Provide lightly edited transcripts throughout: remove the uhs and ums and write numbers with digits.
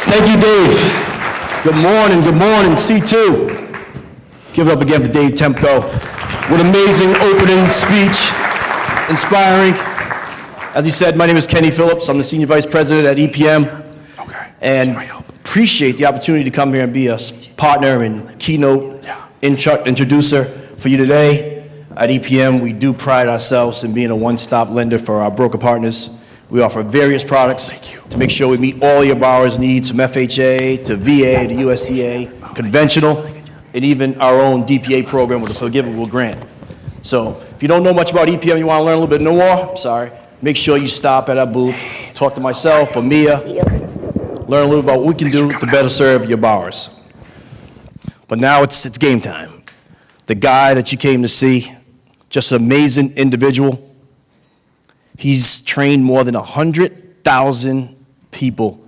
Thank you, Dave. Good morning, C2. Give it up again for Dave Temko. What amazing opening speech, inspiring. As he said, my name is Kenny Phillips. I'm the Senior Vice President at EPM. And appreciate the opportunity to come here and be a partner and keynote introducer for you today. At EPM, we do pride ourselves in being a one-stop lender for our broker partners. We offer various products to make sure we meet all your borrowers' needs, from FHA to VA to USDA, conventional, and even our own DPA program with a forgivable grant. So if you don't know much about EPM, you want to learn a little bit more, make sure you stop at our booth, talk to myself or Mia, learn a little about what we can do to better serve your borrowers. But now it's game time. The guy that you came to see, just an amazing individual. He's trained more than 100,000 people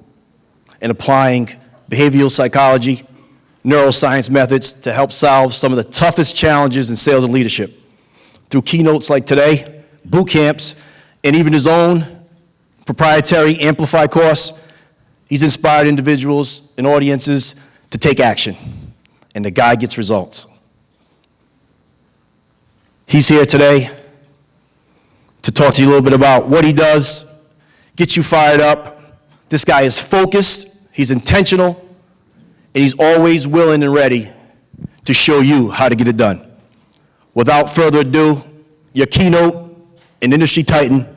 in applying behavioral psychology, neuroscience methods to help solve some of the toughest challenges in sales and leadership. Through keynotes like today, boot camps, and even his own proprietary Amplify course, he's inspired individuals and audiences to take action, and the guy gets results. He's here today to talk to you a little bit about what he does, get you fired up. This guy is focused, he's intentional, and he's always willing and ready to show you how to get it done. Without further ado, your keynote and industry titan,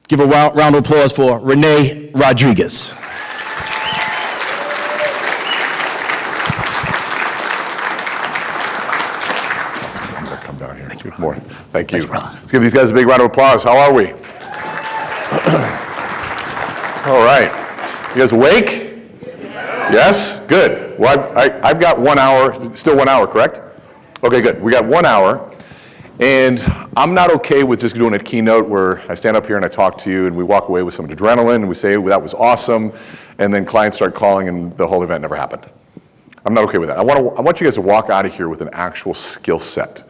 give a round of applause for Rene Rodriguez. Come down here. Good morning. Thank you. Let's give these guys a big round of applause. How are we? All right. You guys awake? Yes? Good. Well, I've got 1 hour, still 1 hour, correct? Okay, good. We got 1 hour. And I'm not okay with just doing a keynote where I stand up here and I talk to you and we walk away with some adrenaline and we say, well, that was awesome, and then clients start calling and the whole event never happened. I'm not okay with that. I want you guys to walk out of here with an actual skill set.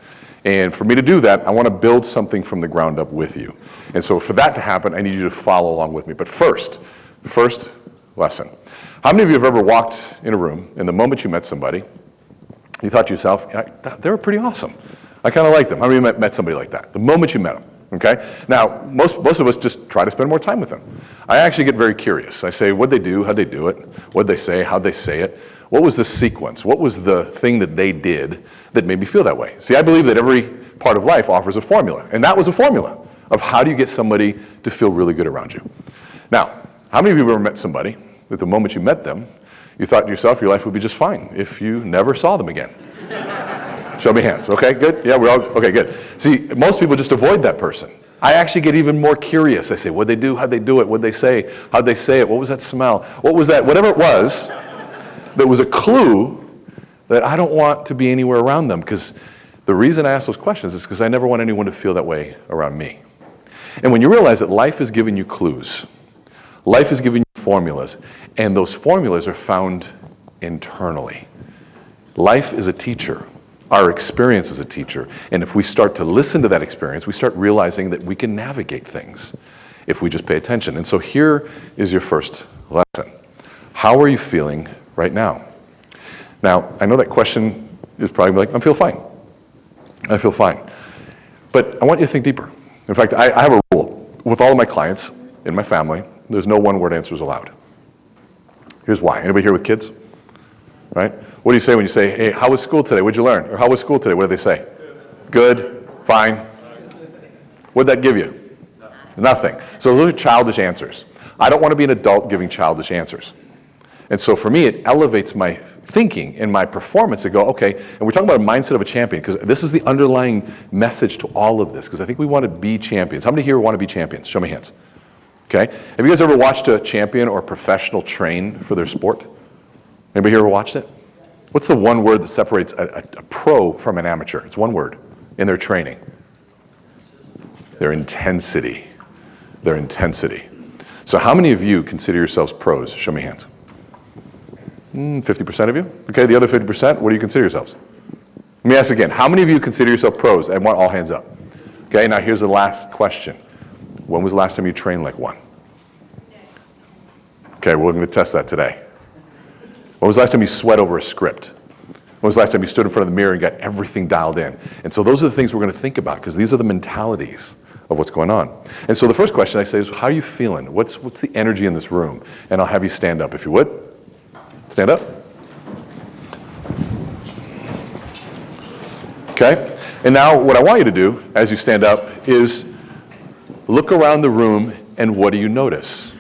And for me to do that, I want to build something from the ground up with you. And so for that to happen, I need you to follow along with me. But first lesson. How many of you have ever walked in a room and the moment you met somebody, you thought to yourself, they were pretty awesome. I kind of like them. How many of you met somebody like that? The moment you met them, okay? Now, most of us just try to spend more time with them. I actually get very curious. I say, what'd they do? How'd they do it? What'd they say? How'd they say it? What was the sequence? What was the thing that they did that made me feel that way? See, I believe that every part of life offers a formula, and that was a formula of how do you get somebody to feel really good around you. Now, how many of you have ever met somebody that the moment you met them, you thought to yourself your life would be just fine if you never saw them again? Show me hands. Okay, good. Yeah, we're all, okay, good. See, most people just avoid that person. I actually get even more curious. I say, what'd they do? How'd they do it? What'd they say? How'd they say it? What was that smell? What was that? Whatever it was, that was a clue that I don't want to be anywhere around them, because the reason I ask those questions is because I never want anyone to feel that way around me. And when you realize that life is giving you clues, life is giving you formulas, and those formulas are found internally. Life is a teacher. Our experience is a teacher. And if we start to listen to that experience, we start realizing that we can navigate things if we just pay attention. And so here is your first lesson. How are you feeling right now? Now, I know that question is probably like, I feel fine. I feel fine. But I want you to think deeper. In fact, I have a rule with all of my clients in my family. There's no one-word answers allowed. Here's why. Anybody here with kids? Right? What do you say when you say, hey, how was school today? What'd you learn? Or how was school today? What do they say? Good, fine. What'd that give you? Nothing. So those are childish answers. I don't want to be an adult giving childish answers. And so for me, it elevates my thinking and my performance to go, okay, and we're talking about a mindset of a champion, because this is the underlying message to all of this, because I think we want to be champions. How many here want to be champions? Show me hands. Okay? Have you guys ever watched a champion or a professional train for their sport? Anybody here ever watched it? What's the one word that separates a pro from an amateur? It's one word in their training. Their intensity. Their intensity. So how many of you consider yourselves pros? Show me hands. 50% of you? Okay, the other 50%, what do you consider yourselves? Let me ask again. How many of you consider yourself pros? I want all hands up. Okay, now here's the last question. When was the last time you trained like one? Okay, we're going to test that today. When was the last time you sweat over a script? When was the last time you stood in front of the mirror and got everything dialed in? And so those are the things we're going to think about, because these are the mentalities of what's going on. And so the first question I say is, how are you feeling? What's the energy in this room? And I'll have you stand up, if you would. Stand up. Okay? And now what I want you to do, as you stand up, is look around the room, and what do you notice?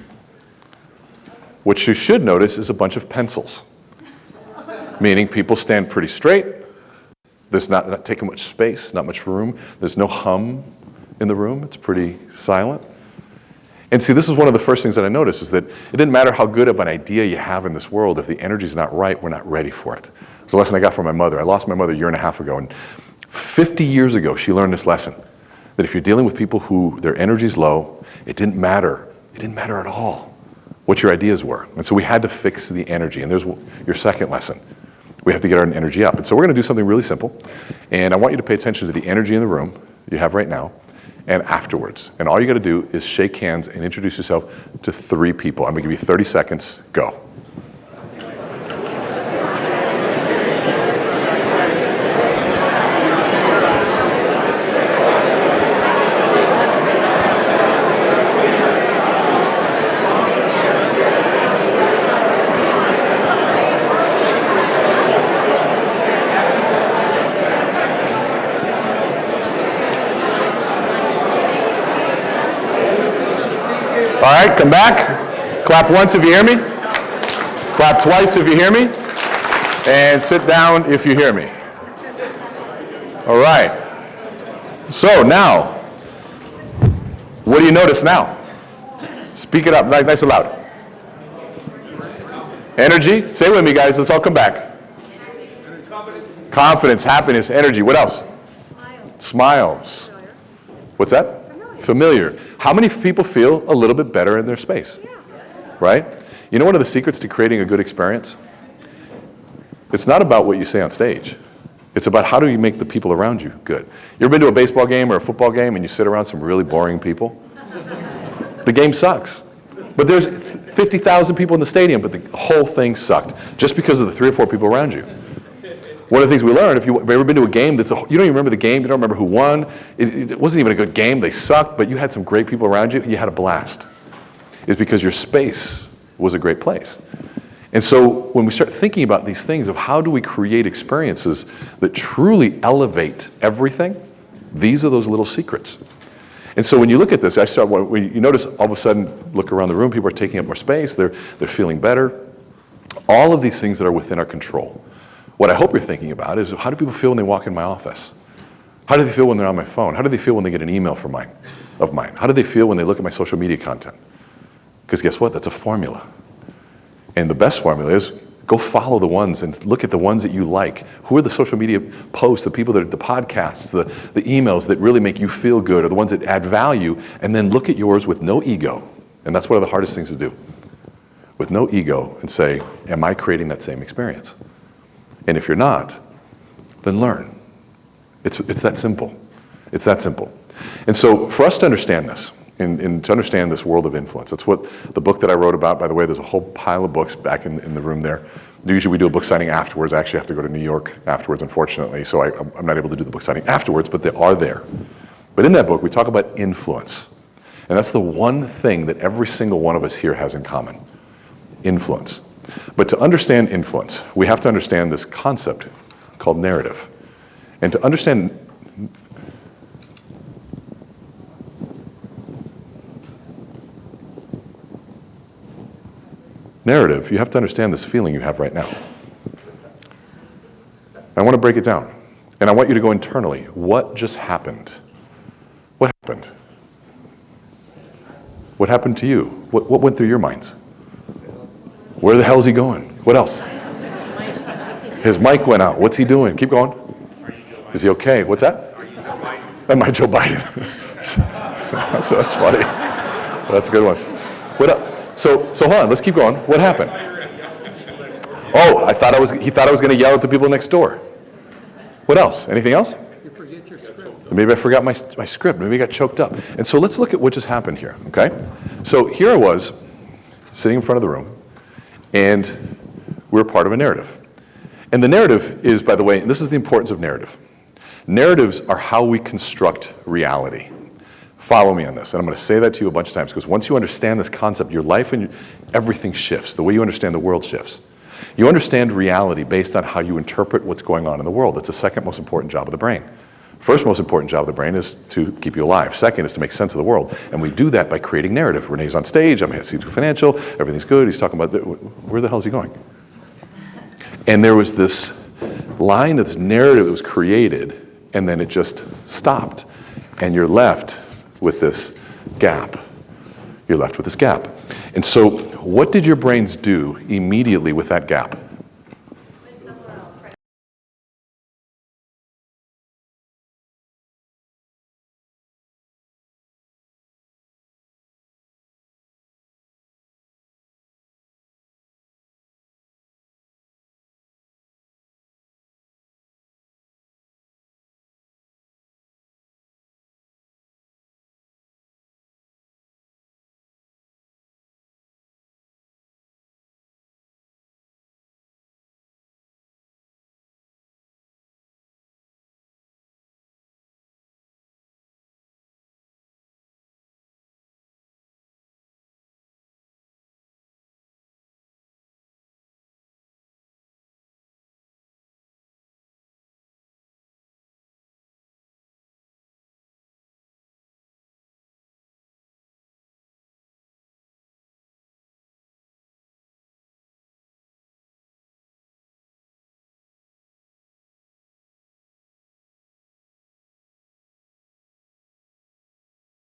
What you should notice is a bunch of pencils, meaning people stand pretty straight. There's not taking much space, not much room. There's no hum in the room. It's pretty silent. And see, this is one of the first things that I noticed, is that it didn't matter how good of an idea you have in this world. If the energy's not right, we're not ready for it. It's a lesson I got from my mother. I lost my mother a year and a half ago, and 50 years ago, she learned this lesson, that if you're dealing with people who their energy's low, it didn't matter. It didn't matter at all what your ideas were. And so we had to fix the energy. And there's your second lesson. We have to get our energy up. And so we're going to do something really simple. And I want you to pay attention to the energy in the room you have right now and afterwards. And all you got to do is shake hands and introduce yourself to 3 people. I'm going to give you 30 seconds. Go. All right, come back. Clap once if you hear me. Clap twice if you hear me. And sit down if you hear me. All right. So now, what do you notice now? Speak it up, nice and loud. Energy. Say it with me, guys. Let's all come back. Confidence, happiness, energy. What else? Smiles. What's that? Familiar. How many people feel a little bit better in their space? Right? You know one of the secrets to creating a good experience? It's not about what you say on stage. It's about how do you make the people around you good. You ever been to a baseball game or a football game and you sit around some really boring people? The game sucks. But there's 50,000 people in the stadium, but the whole thing sucked just because of the 3 or 4 people around you. One of the things we learned, if you've ever been to a game, you don't even remember the game, you don't remember who won, it wasn't even a good game, they sucked, but you had some great people around you, and you had a blast. It's because your space was a great place. And so when we start thinking about these things of how do we create experiences that truly elevate everything, these are those little secrets. And so when you look at this, when you notice all of a sudden, look around the room, people are taking up more space, they're feeling better. All of these things that are within our control. What I hope you're thinking about is, how do people feel when they walk in my office? How do they feel when they're on my phone? How do they feel when they get an email of mine? How do they feel when they look at my social media content? Because guess what? That's a formula. And the best formula is, go follow the ones and look at the ones that you like. Who are the social media posts, the people that are the podcasts, the emails that really make you feel good, or the ones that add value, and then look at yours with no ego. And that's one of the hardest things to do. With no ego, and say, am I creating that same experience? And if you're not, then learn. It's that simple. It's that simple. And so for us to understand this, and to understand this world of influence, that's what the book that I wrote about, by the way, there's a whole pile of books back in the room there. Usually we do a book signing afterwards. I actually have to go to New York afterwards, unfortunately, so I'm not able to do the book signing afterwards, but they are there. But in that book, we talk about influence. And that's the one thing that every single one of us here has in common. Influence. But to understand influence, we have to understand this concept called narrative. And to understand narrative, you have to understand this feeling you have right now. I want to break it down. And I want you to go internally. What just happened? What happened? What happened to you? What went through your minds? Where the hell is he going? What else? His mic went out. What's he doing? Keep going. Is he okay? What's that? Am I Joe Biden? So that's funny. That's a good one. What up? So hold on. Let's keep going. What happened? Oh, he thought I was going to yell at the people next door. What else? Anything else? You forget your script. Maybe I forgot my script. Maybe I got choked up. And so let's look at what just happened here, okay? So here I was, sitting in front of the room, and we're part of a narrative. And the narrative is, by the way, and this is the importance of narrative. Narratives are how we construct reality. Follow me on this, and I'm going to say that to you a bunch of times, because once you understand this concept, your life and everything shifts. The way you understand the world shifts. You understand reality based on how you interpret what's going on in the world. It's the second most important job of the brain. First most important job of the brain is to keep you alive. Second is to make sense of the world. And we do that by creating narrative. Rene's on stage, I'm at C2 Financial, everything's good, he's talking about, where the hell is he going? And there was this line of this narrative that was created, and then it just stopped. And you're left with this gap. You're left with this gap. And so what did your brains do immediately with that gap?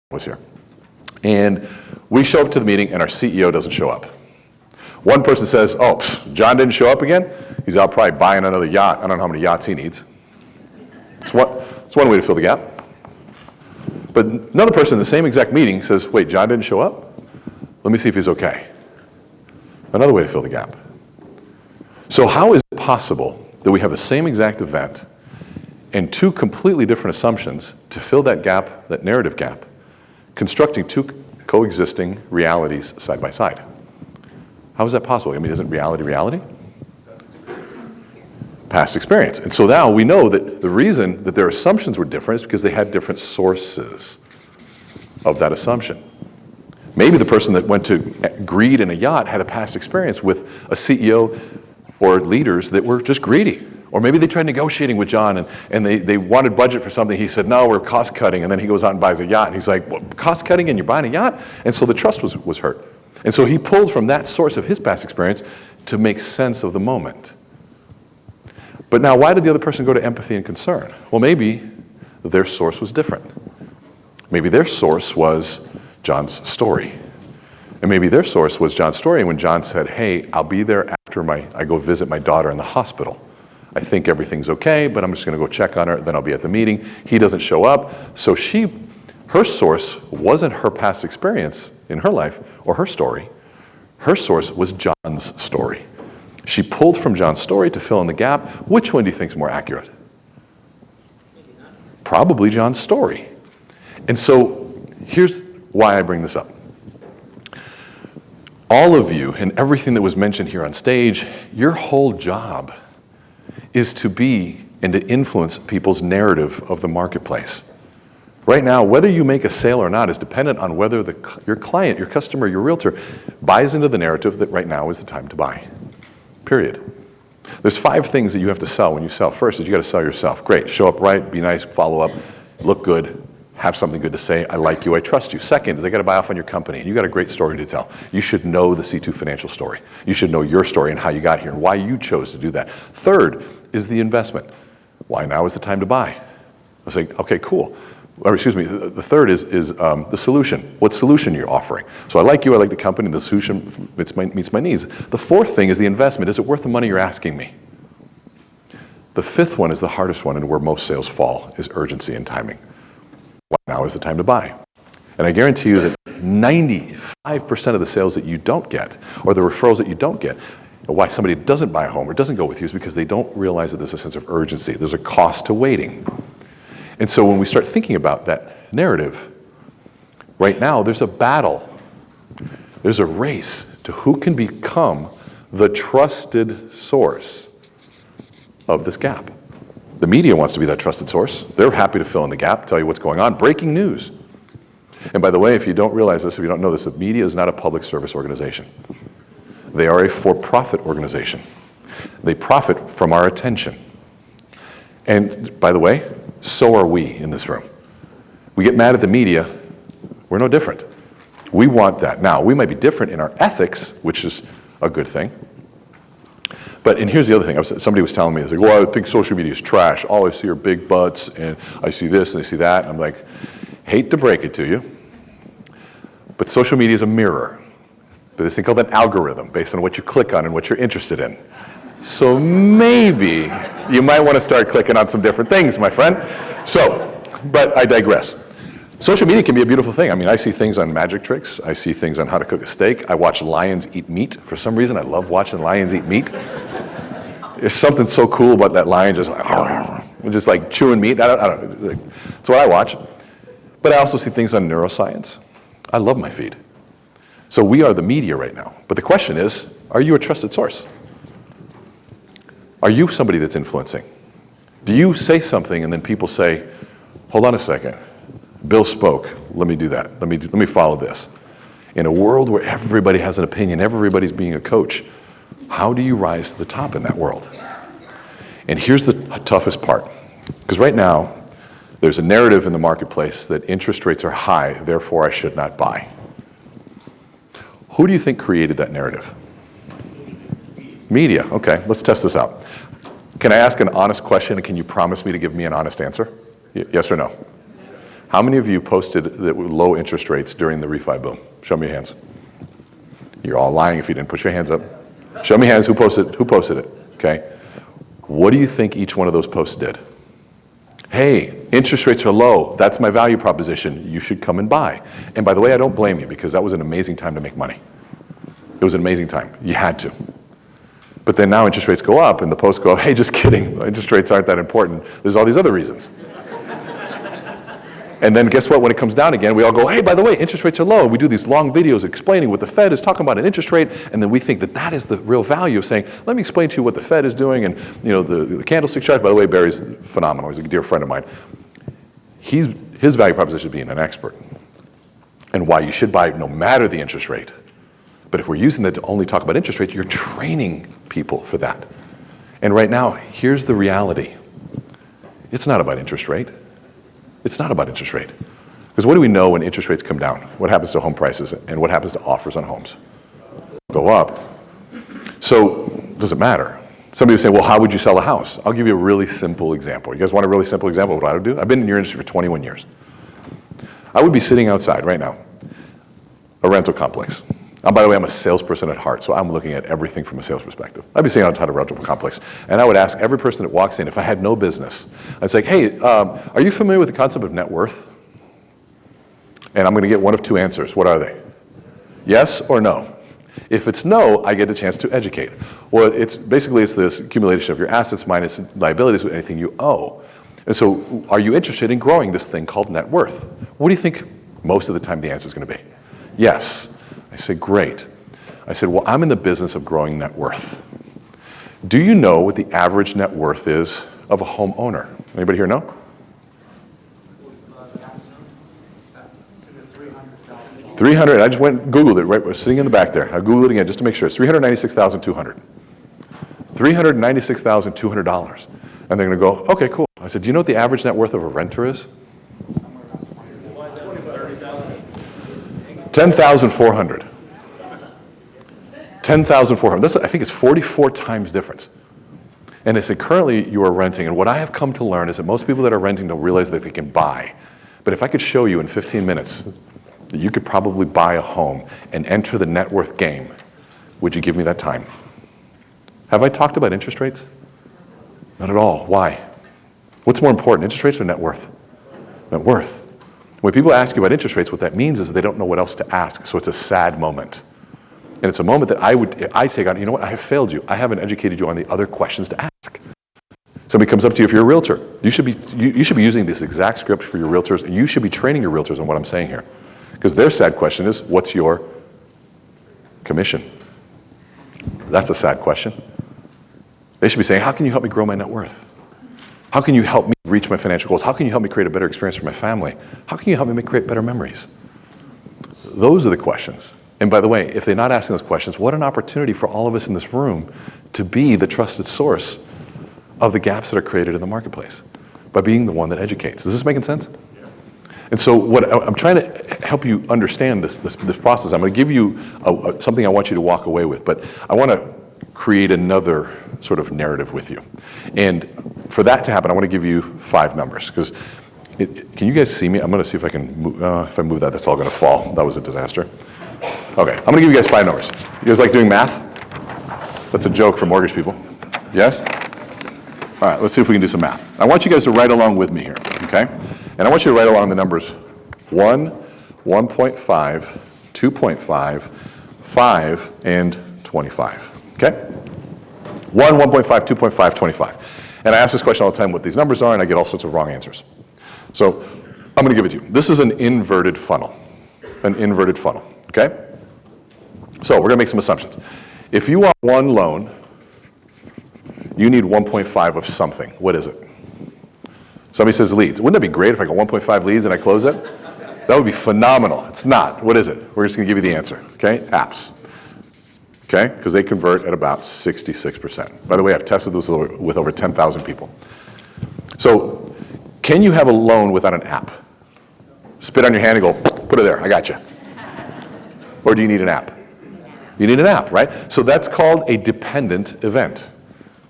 Was here. And we show up to the meeting and our CEO doesn't show up. One person says, oh, John didn't show up again? He's out probably buying another yacht. I don't know how many yachts he needs. It's one way to fill the gap. But another person in the same exact meeting says, wait, John didn't show up? Let me see if he's okay. Another way to fill the gap. So how is it possible that we have the same exact event and two completely different assumptions to fill that gap, that narrative gap, constructing two coexisting realities side by side? How is that possible? I mean, isn't reality reality? Past experience. And so now we know that the reason that their assumptions were different is because they had different sources of that assumption. Maybe the person that went to greed in a yacht had a past experience with a CEO or leaders that were just greedy. Or maybe they tried negotiating with John and they wanted budget for something. He said, no, we're cost cutting. And then he goes out and buys a yacht. And he's like, well, cost cutting and you're buying a yacht? And so the trust was hurt. And so he pulled from that source of his past experience to make sense of the moment. But now why did the other person go to empathy and concern? Well, maybe their source was different. Maybe their source was John's story. And maybe their source was John's story when John said, hey, I'll be there after I go visit my daughter in the hospital. I think everything's okay, but I'm just going to go check on her, then I'll be at the meeting. He doesn't show up. So her source wasn't her past experience in her life or her story. Her source was John's story. She pulled from John's story to fill in the gap. Which one do you think is more accurate? Probably John's story. And so here's why I bring this up. All of you and everything that was mentioned here on stage, your whole job is to be and to influence people's narrative of the marketplace. Right now, whether you make a sale or not is dependent on whether your client, your customer, your realtor buys into the narrative that right now is the time to buy. Period. There's 5 things that you have to sell when you sell. First is you got to sell yourself. Great, show up right, be nice, follow up, look good, have something good to say, I like you, I trust you. Second is I got to buy off on your company. You got a great story to tell. You should know the C2 Financial story. You should know your story and how you got here and why you chose to do that. Third is the investment. Why now is the time to buy? I was like, okay, cool. Or excuse me, the third is the solution. What solution you're offering? So I like you, I like the company, the solution meets my needs. The fourth thing is the investment. Is it worth the money you're asking me? The fifth one is the hardest one and where most sales fall, is urgency and timing. Why now is the time to buy? And I guarantee you that 95% of the sales that you don't get, or the referrals that you don't get, or why somebody doesn't buy a home or doesn't go with you is because they don't realize that there's a sense of urgency. There's a cost to waiting. And so when we start thinking about that narrative, right now there's a battle. There's a race to who can become the trusted source of this gap. The media wants to be that trusted source. They're happy to fill in the gap, tell you what's going on. Breaking news. And by the way, if you don't realize this, if you don't know this, the media is not a public service organization. They are a for-profit organization. They profit from our attention. And by the way, so are we in this room. We get mad at the media. We're no different. We want that. Now, we might be different in our ethics, which is a good thing. But, and here's the other thing. Somebody was telling me, like, well, I think social media is trash. All I see are big butts, and I see this, and I see that. And I'm like, hate to break it to you, but social media is a mirror. There's this thing called an algorithm based on what you click on and what you're interested in. So maybe you might want to start clicking on some different things, my friend. So, but I digress. Social media can be a beautiful thing. I mean, I see things on magic tricks. I see things on how to cook a steak. I watch lions eat meat. For some reason, I love watching lions eat meat. There's something so cool about that lion just like chewing meat. I don't know. That's what I watch. But I also see things on neuroscience. I love my feed. So we are the media right now. But the question is, are you a trusted source? Are you somebody that's influencing? Do you say something and then people say, hold on a second, Bill spoke, let me do that. Let me follow this. In a world where everybody has an opinion, everybody's being a coach, how do you rise to the top in that world? And here's the toughest part. Because right now, there's a narrative in the marketplace that interest rates are high, therefore I should not buy. Who do you think created that narrative? Media. Okay, let's test this out. Can I ask an honest question, and can you promise me to give me an honest answer? Yes or no? How many of you posted that with low interest rates during the refi boom? Show me your hands. You're all lying if you didn't put your hands up. Show me hands. Who posted it? Okay. What do you think each one of those posts did? Hey, interest rates are low. That's my value proposition. You should come and buy. And by the way, I don't blame you, because that was an amazing time to make money. It was an amazing time. You had to. But then now interest rates go up, and the posts go, hey, just kidding. Interest rates aren't that important. There's all these other reasons. And then guess what? When it comes down again, we all go, hey, by the way, interest rates are low. We do these long videos explaining what the Fed is talking about an interest rate, and then we think that that is the real value of saying, let me explain to you what the Fed is doing, and the candlestick chart. By the way, Barry's phenomenal. He's a dear friend of mine. His value proposition is being an expert, and why you should buy no matter the interest rate. But if we're using that to only talk about interest rates, you're training people for that. And right now, here's the reality. It's not about interest rate. It's not about interest rate. Because what do we know when interest rates come down? What happens to home prices and what happens to offers on homes? Go up. So does it matter? Somebody would say, well, how would you sell a house? I'll give you a really simple example. You guys want a really simple example of what I would do? I've been in your industry for 21 years. I would be sitting outside right now, a rental complex. By the way, I'm a salesperson at heart, so I'm looking at everything from a sales perspective. I'd be sitting outside a rental complex, and I would ask every person that walks in, if I had no business, I'd say, hey, are you familiar with the concept of net worth? And I'm going to get one of two answers. What are they? Yes or no? If it's no, I get a chance to educate. Well, it's this accumulation of your assets minus liabilities with anything you owe. And so are you interested in growing this thing called net worth? What do you think most of the time the answer is going to be? Yes. I said, great. I said, well, I'm in the business of growing net worth. Do you know what the average net worth is of a homeowner? Anybody here know? 300. I just went and Googled it, right? We're sitting in the back there. I Googled it again just to make sure. It's $396,200. $396,200. And they're going to go, okay, cool. I said, do you know what the average net worth of a renter is? 10,400. 10,400. I think it's 44 times difference. And they said, currently you are renting. And what I have come to learn is that most people that are renting don't realize that they can buy. But if I could show you in 15 minutes that you could probably buy a home and enter the net worth game, would you give me that time? Have I talked about interest rates? Not at all. Why? What's more important, interest rates or net worth? Net worth. When people ask you about interest rates, what that means is that they don't know what else to ask. So it's a sad moment. And it's a moment that I say, God, you know what? I have failed you. I haven't educated you on the other questions to ask. Somebody comes up to you, if you're a realtor, you should be using this exact script for your realtors, and you should be training your realtors on what I'm saying here. Because their sad question is, what's your commission? That's a sad question. They should be saying, how can you help me grow my net worth? How can you help me reach my financial goals? How can you help me create a better experience for my family? How can you help me create better memories? Those are the questions. And by the way, if they're not asking those questions, what an opportunity for all of us in this room to be the trusted source of the gaps that are created in the marketplace by being the one that educates. Is this making sense? And so what I'm trying to help you understand this process. I'm going to give you something I want you to walk away with, but I want to create another sort of narrative with you. And for that to happen, I want to give you 5 numbers. Because can you guys see me? I'm going to see if I can move. If I move that, that's all going to fall. That was a disaster. Okay, I'm going to give you guys 5 numbers. You guys like doing math? That's a joke for mortgage people. Yes? All right, let's see if we can do some math. I want you guys to write along with me here, okay? And I want you to write along the numbers 1, 1.5, 2.5, 5, and 25, okay? 1, 1.5, 2.5, 25. And I ask this question all the time what these numbers are, and I get all sorts of wrong answers. So I'm going to give it to you. This is an inverted funnel, okay? So we're going to make some assumptions. If you want one loan, you need 1.5 of something. What is it? Somebody says leads. Wouldn't it be great if I got 1.5 leads and I close it? That would be phenomenal. It's not. What is it? We're just going to give you the answer, okay? Apps, okay? Because they convert at about 66%. By the way, I've tested this with over 10,000 people. So can you have a loan without an app? Spit on your hand and go, put it there, I got you. Or do you need an app? You need an app, right? So that's called a dependent event.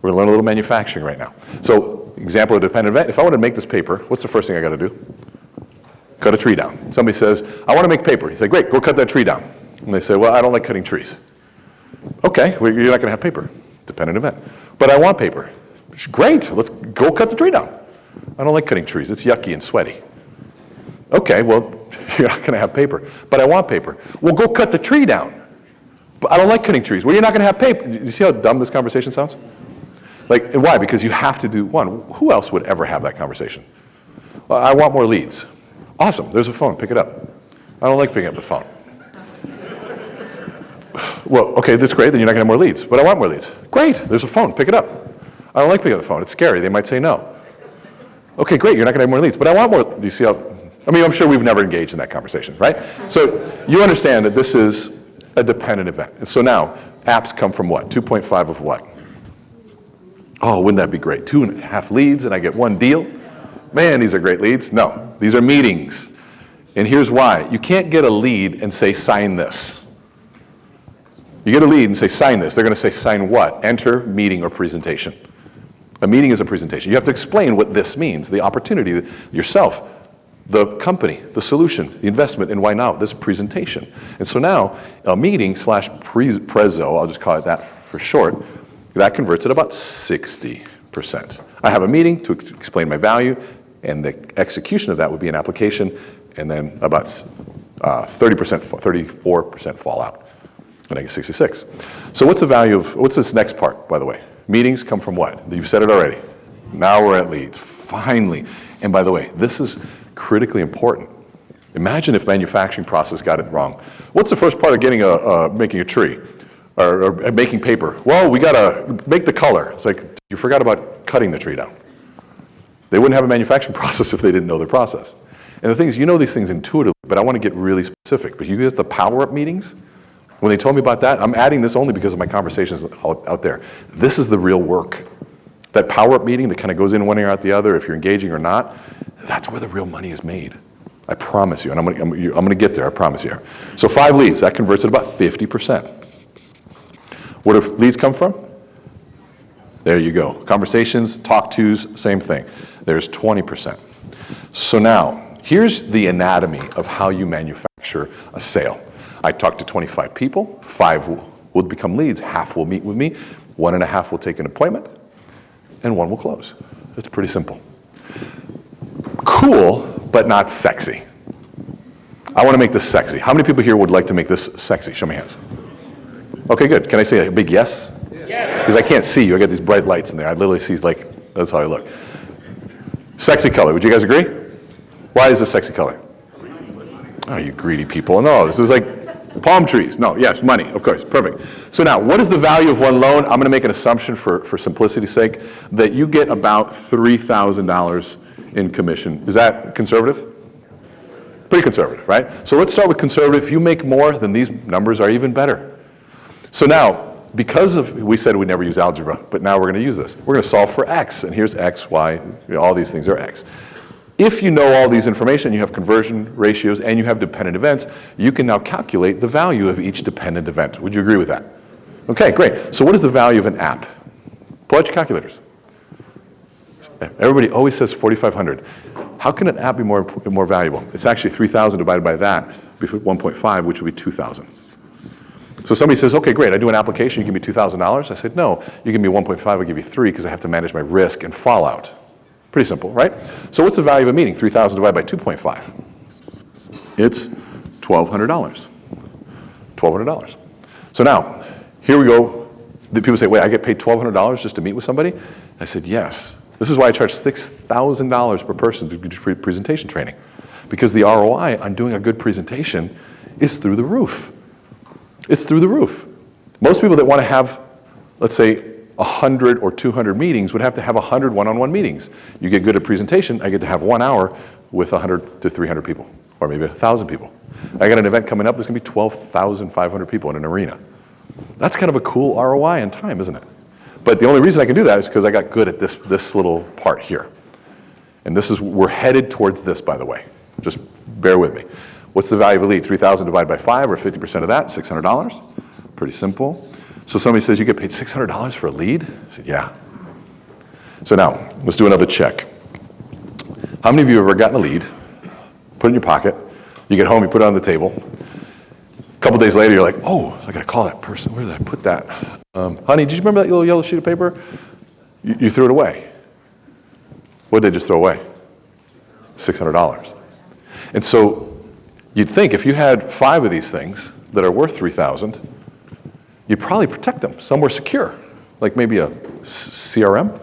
We're gonna learn a little manufacturing right now. So, example of a dependent event, if I want to make this paper, what's the first thing I gotta do? Cut a tree down. Somebody says, I want to make paper. You say, great, go cut that tree down. And they say, well, I don't like cutting trees. Okay, well, you're not gonna have paper. Dependent event. But I want paper. Great, let's go cut the tree down. I don't like cutting trees, it's yucky and sweaty. Okay, well, you're not gonna have paper. But I want paper. Well, go cut the tree down. But I don't like cutting trees. Well, you're not gonna have paper. You see how dumb this conversation sounds? Like, and why? Because you have to do one. Who else would ever have that conversation? Well, I want more leads. Awesome, there's a phone, pick it up. I don't like picking up the phone. Well, okay, that's great, then you're not gonna have more leads. But I want more leads. Great, there's a phone, pick it up. I don't like picking up the phone, it's scary, they might say no. Okay, great, you're not gonna have more leads, but I want more. Do you see how, I mean, I'm sure we've never engaged in that conversation, right? So you understand that this is a dependent event. And so now, apps come from what? 2.5 of what? Oh, wouldn't that be great? 2.5 leads and I get 1 deal? Man, these are great leads. No, these are meetings. And here's why. You can't get a lead and say, sign this. You get a lead and say, sign this. They're going to say, sign what? Enter, meeting, or presentation. A meeting is a presentation. You have to explain what this means, the opportunity, yourself, the company, the solution, the investment, and why now, this presentation. And so now, a meeting / prezzo, I'll just call it that for short, that converts at about 60%. I have a meeting to explain my value, and the execution of that would be an application, and then about 34% fallout, and I get 66. So what's the value of, what's this next part, by the way? Meetings come from what? You've said it already. Now we're at leads, finally. And by the way, this is critically important. Imagine if manufacturing process got it wrong. What's the first part of getting making a tree or making paper? Well, we gotta make the color. It's like, you forgot about cutting the tree down. They wouldn't have a manufacturing process if they didn't know their process. And the thing is, you know these things intuitively, but I want to get really specific. But you guys, the power-up meetings, when they told me about that, I'm adding this only because of my conversations out there. This is the real work. That power-up meeting that kind of goes in one ear out the other, if you're engaging or not, that's where the real money is made. I promise you, and I'm going to get there, I promise you. So 5 leads, that converts at about 50%. Where do leads come from? There you go. Conversations, talk-tos, same thing. There's 20%. So now, here's the anatomy of how you manufacture a sale. I talk to 25 people, 5 will become leads, half will meet with me, 1.5 will take an appointment, and 1 will close. It's pretty simple. Cool, but not sexy. I want to make this sexy. How many people here would like to make this sexy? Show me hands. Okay, good. Can I say a big yes? Yes. Because I can't see you. I got these bright lights in there. I literally see, like, that's how I look. Sexy color. Would you guys agree? Why is this sexy color? Oh, you greedy people. No, this is like, Palm trees. No, yes, money, of course. Perfect. So now, what is the value of one loan? I'm going to make an assumption for simplicity's sake that you get about $3,000 in commission. Is that conservative? Pretty conservative, right? So let's start with conservative. If you make more, then these numbers are even better. So now, we said we never use algebra, but now we're going to use this. We're going to solve for x, and here's x, y, all these things are x. If you know all these information, you have conversion ratios, and you have dependent events, you can now calculate the value of each dependent event. Would you agree with that? Okay, great. So what is the value of an app? Pull out your calculators. Everybody always says 4,500. How can an app be more valuable? It's actually 3,000 divided by that, 1.5, which would be 2,000. So somebody says, okay, great, I do an application, you give me $2,000. I said, no, you give me 1.5, I'll give you 3, because I have to manage my risk and fallout. Pretty simple, right? So what's the value of a meeting? 3,000 divided by 2.5. It's $1,200. $1,200. So now, here we go. The people say, wait, I get paid $1,200 just to meet with somebody? I said, yes. This is why I charge $6,000 per person to do presentation training. Because the ROI on doing a good presentation is through the roof. It's through the roof. Most people that want to have, let's say, 100 or 200 meetings would have to have 100 one-on-one meetings. You get good at presentation, I get to have 1 hour with 100 to 300 people, or maybe 1,000 people. I got an event coming up, there's going to be 12,500 people in an arena. That's kind of a cool ROI in time, isn't it? But the only reason I can do that is because I got good at this little part here. And we're headed towards this, by the way. Just bear with me. What's the value of a lead? 3,000 divided by 5, or 50% of that, $600. Pretty simple. So somebody says, you get paid $600 for a lead? I said, yeah. So now, let's do another check. How many of you have ever gotten a lead, put it in your pocket, you get home, you put it on the table, a couple days later, you're like, oh, I got to call that person. Where did I put that? Honey, did you remember that little yellow sheet of paper? You threw it away. What did they just throw away? $600. And so you'd think if you had 5 of these things that are worth $3,000, you'd probably protect them somewhere secure, like maybe a CRM.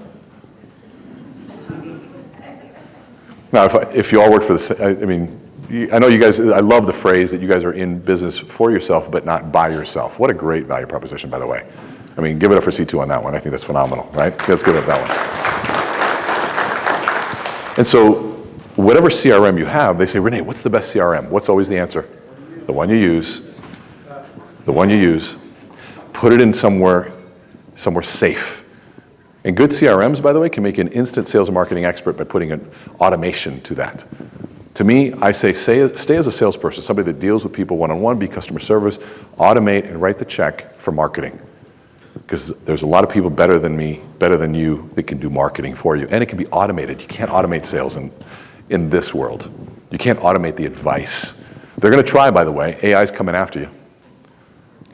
Now, if you all work for I know you guys, I love the phrase that you guys are in business for yourself, but not by yourself. What a great value proposition, by the way. I mean, give it up for C2 on that one. I think that's phenomenal, right? Let's give it up that one. And so, whatever CRM you have, they say, Rene, what's the best CRM? What's always the answer? The one you use. The one you use. Put it in somewhere safe. And good CRMs, by the way, can make an instant sales and marketing expert by putting an automation to that. To me, I say stay as a salesperson, somebody that deals with people one-on-one, be customer service, automate and write the check for marketing. Because there's a lot of people better than me, better than you, that can do marketing for you. And it can be automated. You can't automate sales in this world. You can't automate the advice. They're going to try, by the way. AI's coming after you.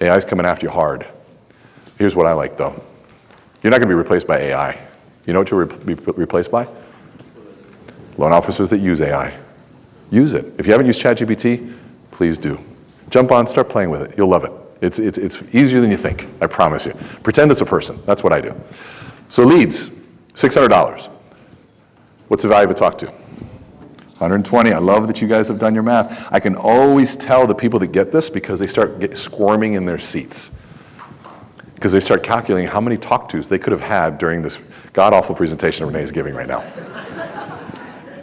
AI's coming after you hard. Here's what I like, though. You're not going to be replaced by AI. You know what you'll be replaced by? Loan officers that use AI. Use it. If you haven't used ChatGPT, please do. Jump on, start playing with it. You'll love it. It's easier than you think, I promise you. Pretend it's a person. That's what I do. So leads, $600. What's the value of a talk to? 120. I love that you guys have done your math. I can always tell the people that get this because they start squirming in their seats. Because they start calculating how many talk-tos they could have had during this god-awful presentation Rene is giving right now.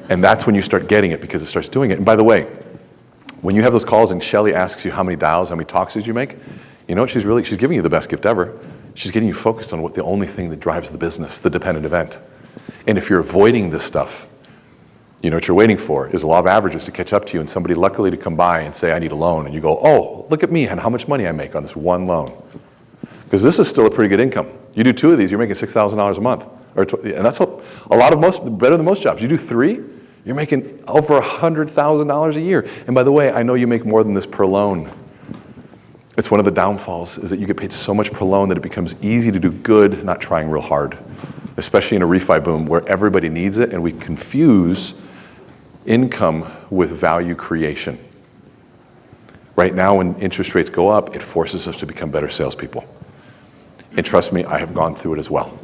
And that's when you start getting it because it starts doing it. And by the way, when you have those calls and Shelly asks you how many dials, how many talks did you make, you know what she's giving you the best gift ever. She's getting you focused on what the only thing that drives the business, the dependent event. And if you're avoiding this stuff, you know what you're waiting for is the law of averages to catch up to you and somebody luckily to come by and say, I need a loan. And you go, oh, look at me and how much money I make on this one loan. Because this is still a pretty good income. You do 2 of these, you're making $6,000 a month. And that's better than most jobs. You do 3, you're making over $100,000 a year. And by the way, I know you make more than this per loan. It's one of the downfalls is that you get paid so much per loan that it becomes easy to do good, not trying real hard. Especially in a refi boom where everybody needs it and we confuse income with value creation. Right now when interest rates go up, it forces us to become better salespeople. And trust me, I have gone through it as well.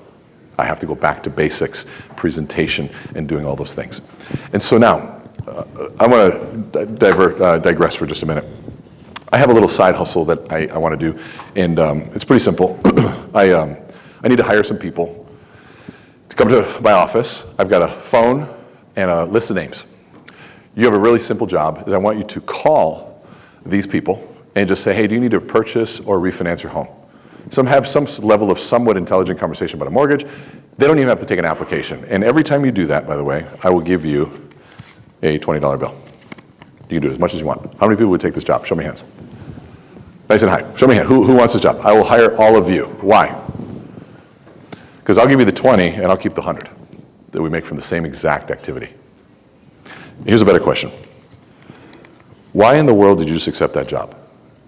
I have to go back to basics, presentation, and doing all those things. And so now, I want to digress for just a minute. I have a little side hustle that I want to do, and it's pretty simple. I need to hire some people to come to my office. I've got a phone and a list of names. You have a really simple job, is I want you to call these people and just say, hey, do you need to purchase or refinance your home? Some have some level of somewhat intelligent conversation about a mortgage. They don't even have to take an application. And every time you do that, by the way, I will give you a $20 bill. You can do it as much as you want. How many people would take this job? Show me hands. Nice and high. Show me hands. Who wants this job? I will hire all of you. Why? Because I'll give you the 20 and I'll keep the 100 that we make from the same exact activity. Here's a better question. Why in the world did you just accept that job?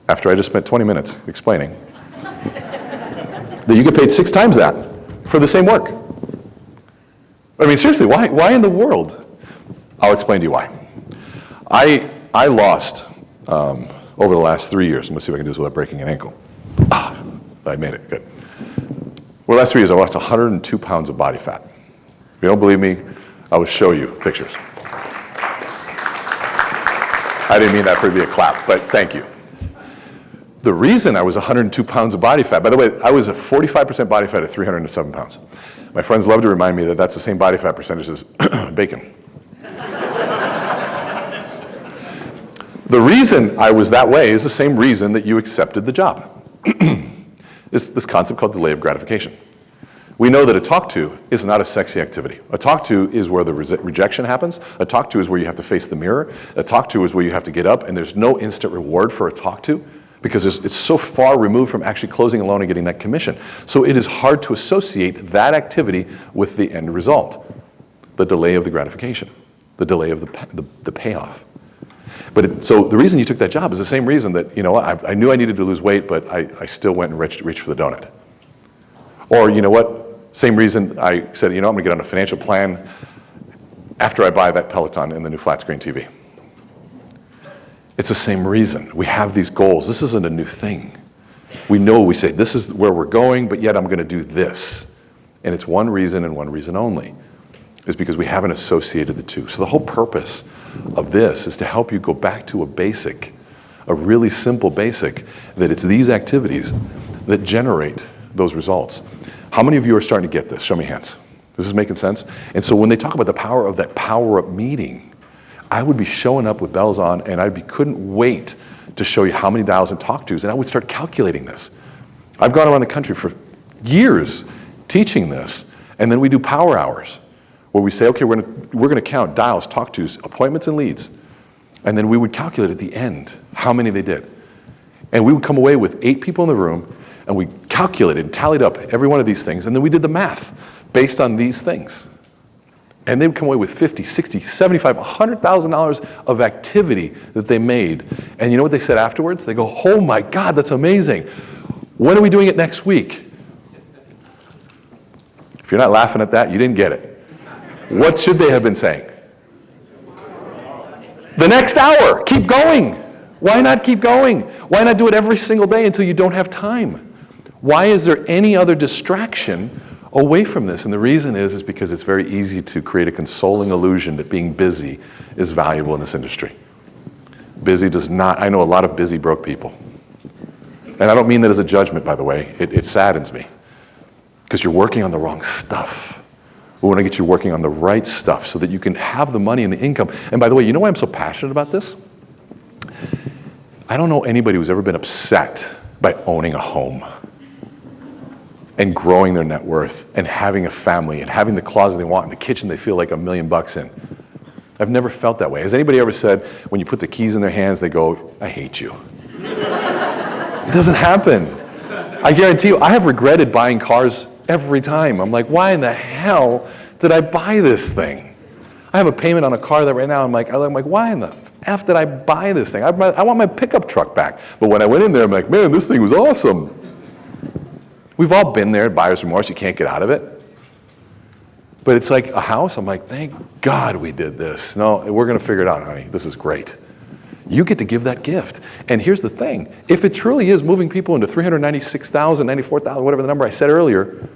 After I just spent 20 minutes explaining that you get paid 6 times that for the same work. I mean, seriously, why in the world? I'll explain to you why. I lost, over the last 3 years, let's see if I can do this without breaking an ankle. I made it, good. Over the last 3 years, I lost 102 pounds of body fat. If you don't believe me, I will show you pictures. I didn't mean that for it to be a clap, but thank you. The reason I was 102 pounds of body fat, by the way, I was a 45% body fat at 307 pounds. My friends love to remind me that that's the same body fat percentage as bacon. The reason I was that way is the same reason that you accepted the job. It's this concept called delay of gratification. We know that a talk to is not a sexy activity. A talk to is where the rejection happens. A talk to is where you have to face the mirror. A talk to is where you have to get up, and there's no instant reward for a talk to because it's so far removed from actually closing a loan and getting that commission. So it is hard to associate that activity with the end result, the delay of the gratification, the delay of the payoff. But so the reason you took that job is the same reason that, you know what, I knew I needed to lose weight, but I still went and reached for the donut. Or, you know what, same reason I said, you know, I'm gonna get on a financial plan after I buy that Peloton and the new flat screen TV. It's the same reason. We have these goals. This isn't a new thing. We know, we say, this is where we're going, but yet I'm gonna do this. And it's one reason and one reason only, is because we haven't associated the two. So the whole purpose of this is to help you go back to a basic, a really simple basic, that it's these activities that generate those results. How many of you are starting to get this? Show me hands. This is making sense? And so when they talk about the power of that power-up meeting, I would be showing up with bells on and couldn't wait to show you how many dials and talk-tos, and I would start calculating this. I've gone around the country for years teaching this, and then we do power hours where we say, okay, we're gonna count dials, talk-tos, appointments, and leads. And then we would calculate at the end how many they did. And we would come away with 8 people in the room, and we calculated and tallied up every one of these things, and then we did the math based on these things. And they would come away with $50, $60, $75, $100,000 of activity that they made. And you know what they said afterwards? They go, oh my God, that's amazing. When are we doing it next week? If you're not laughing at that, you didn't get it. What should they have been saying? The next hour, keep going. Why not keep going? Why not do it every single day until you don't have time? Why is there any other distraction away from this? And the reason is because it's very easy to create a consoling illusion that being busy is valuable in this industry. Busy does not, I know a lot of busy broke people. And I don't mean that as a judgment, by the way. It saddens me because you're working on the wrong stuff. We want to get you working on the right stuff so that you can have the money and the income. And by the way, you know why I'm so passionate about this? I don't know anybody who's ever been upset by owning a home and growing their net worth and having a family and having the closet they want and the kitchen they feel like $1 million in. I've never felt that way. Has anybody ever said when you put the keys in their hands, they go, I hate you? It doesn't happen. I guarantee you, I have regretted buying cars every time. I'm like, why in the hell did I buy this thing? I have a payment on a car that right now I'm like, why in the F did I buy this thing? I want my pickup truck back. But when I went in there, I'm like, man, this thing was awesome. We've all been there, buyer's remorse, you can't get out of it. But it's like a house, I'm like, thank God we did this. No, we're gonna figure it out, honey, this is great. You get to give that gift. And here's the thing, if it truly is moving people into 396,000, 94,000, whatever the number I said earlier,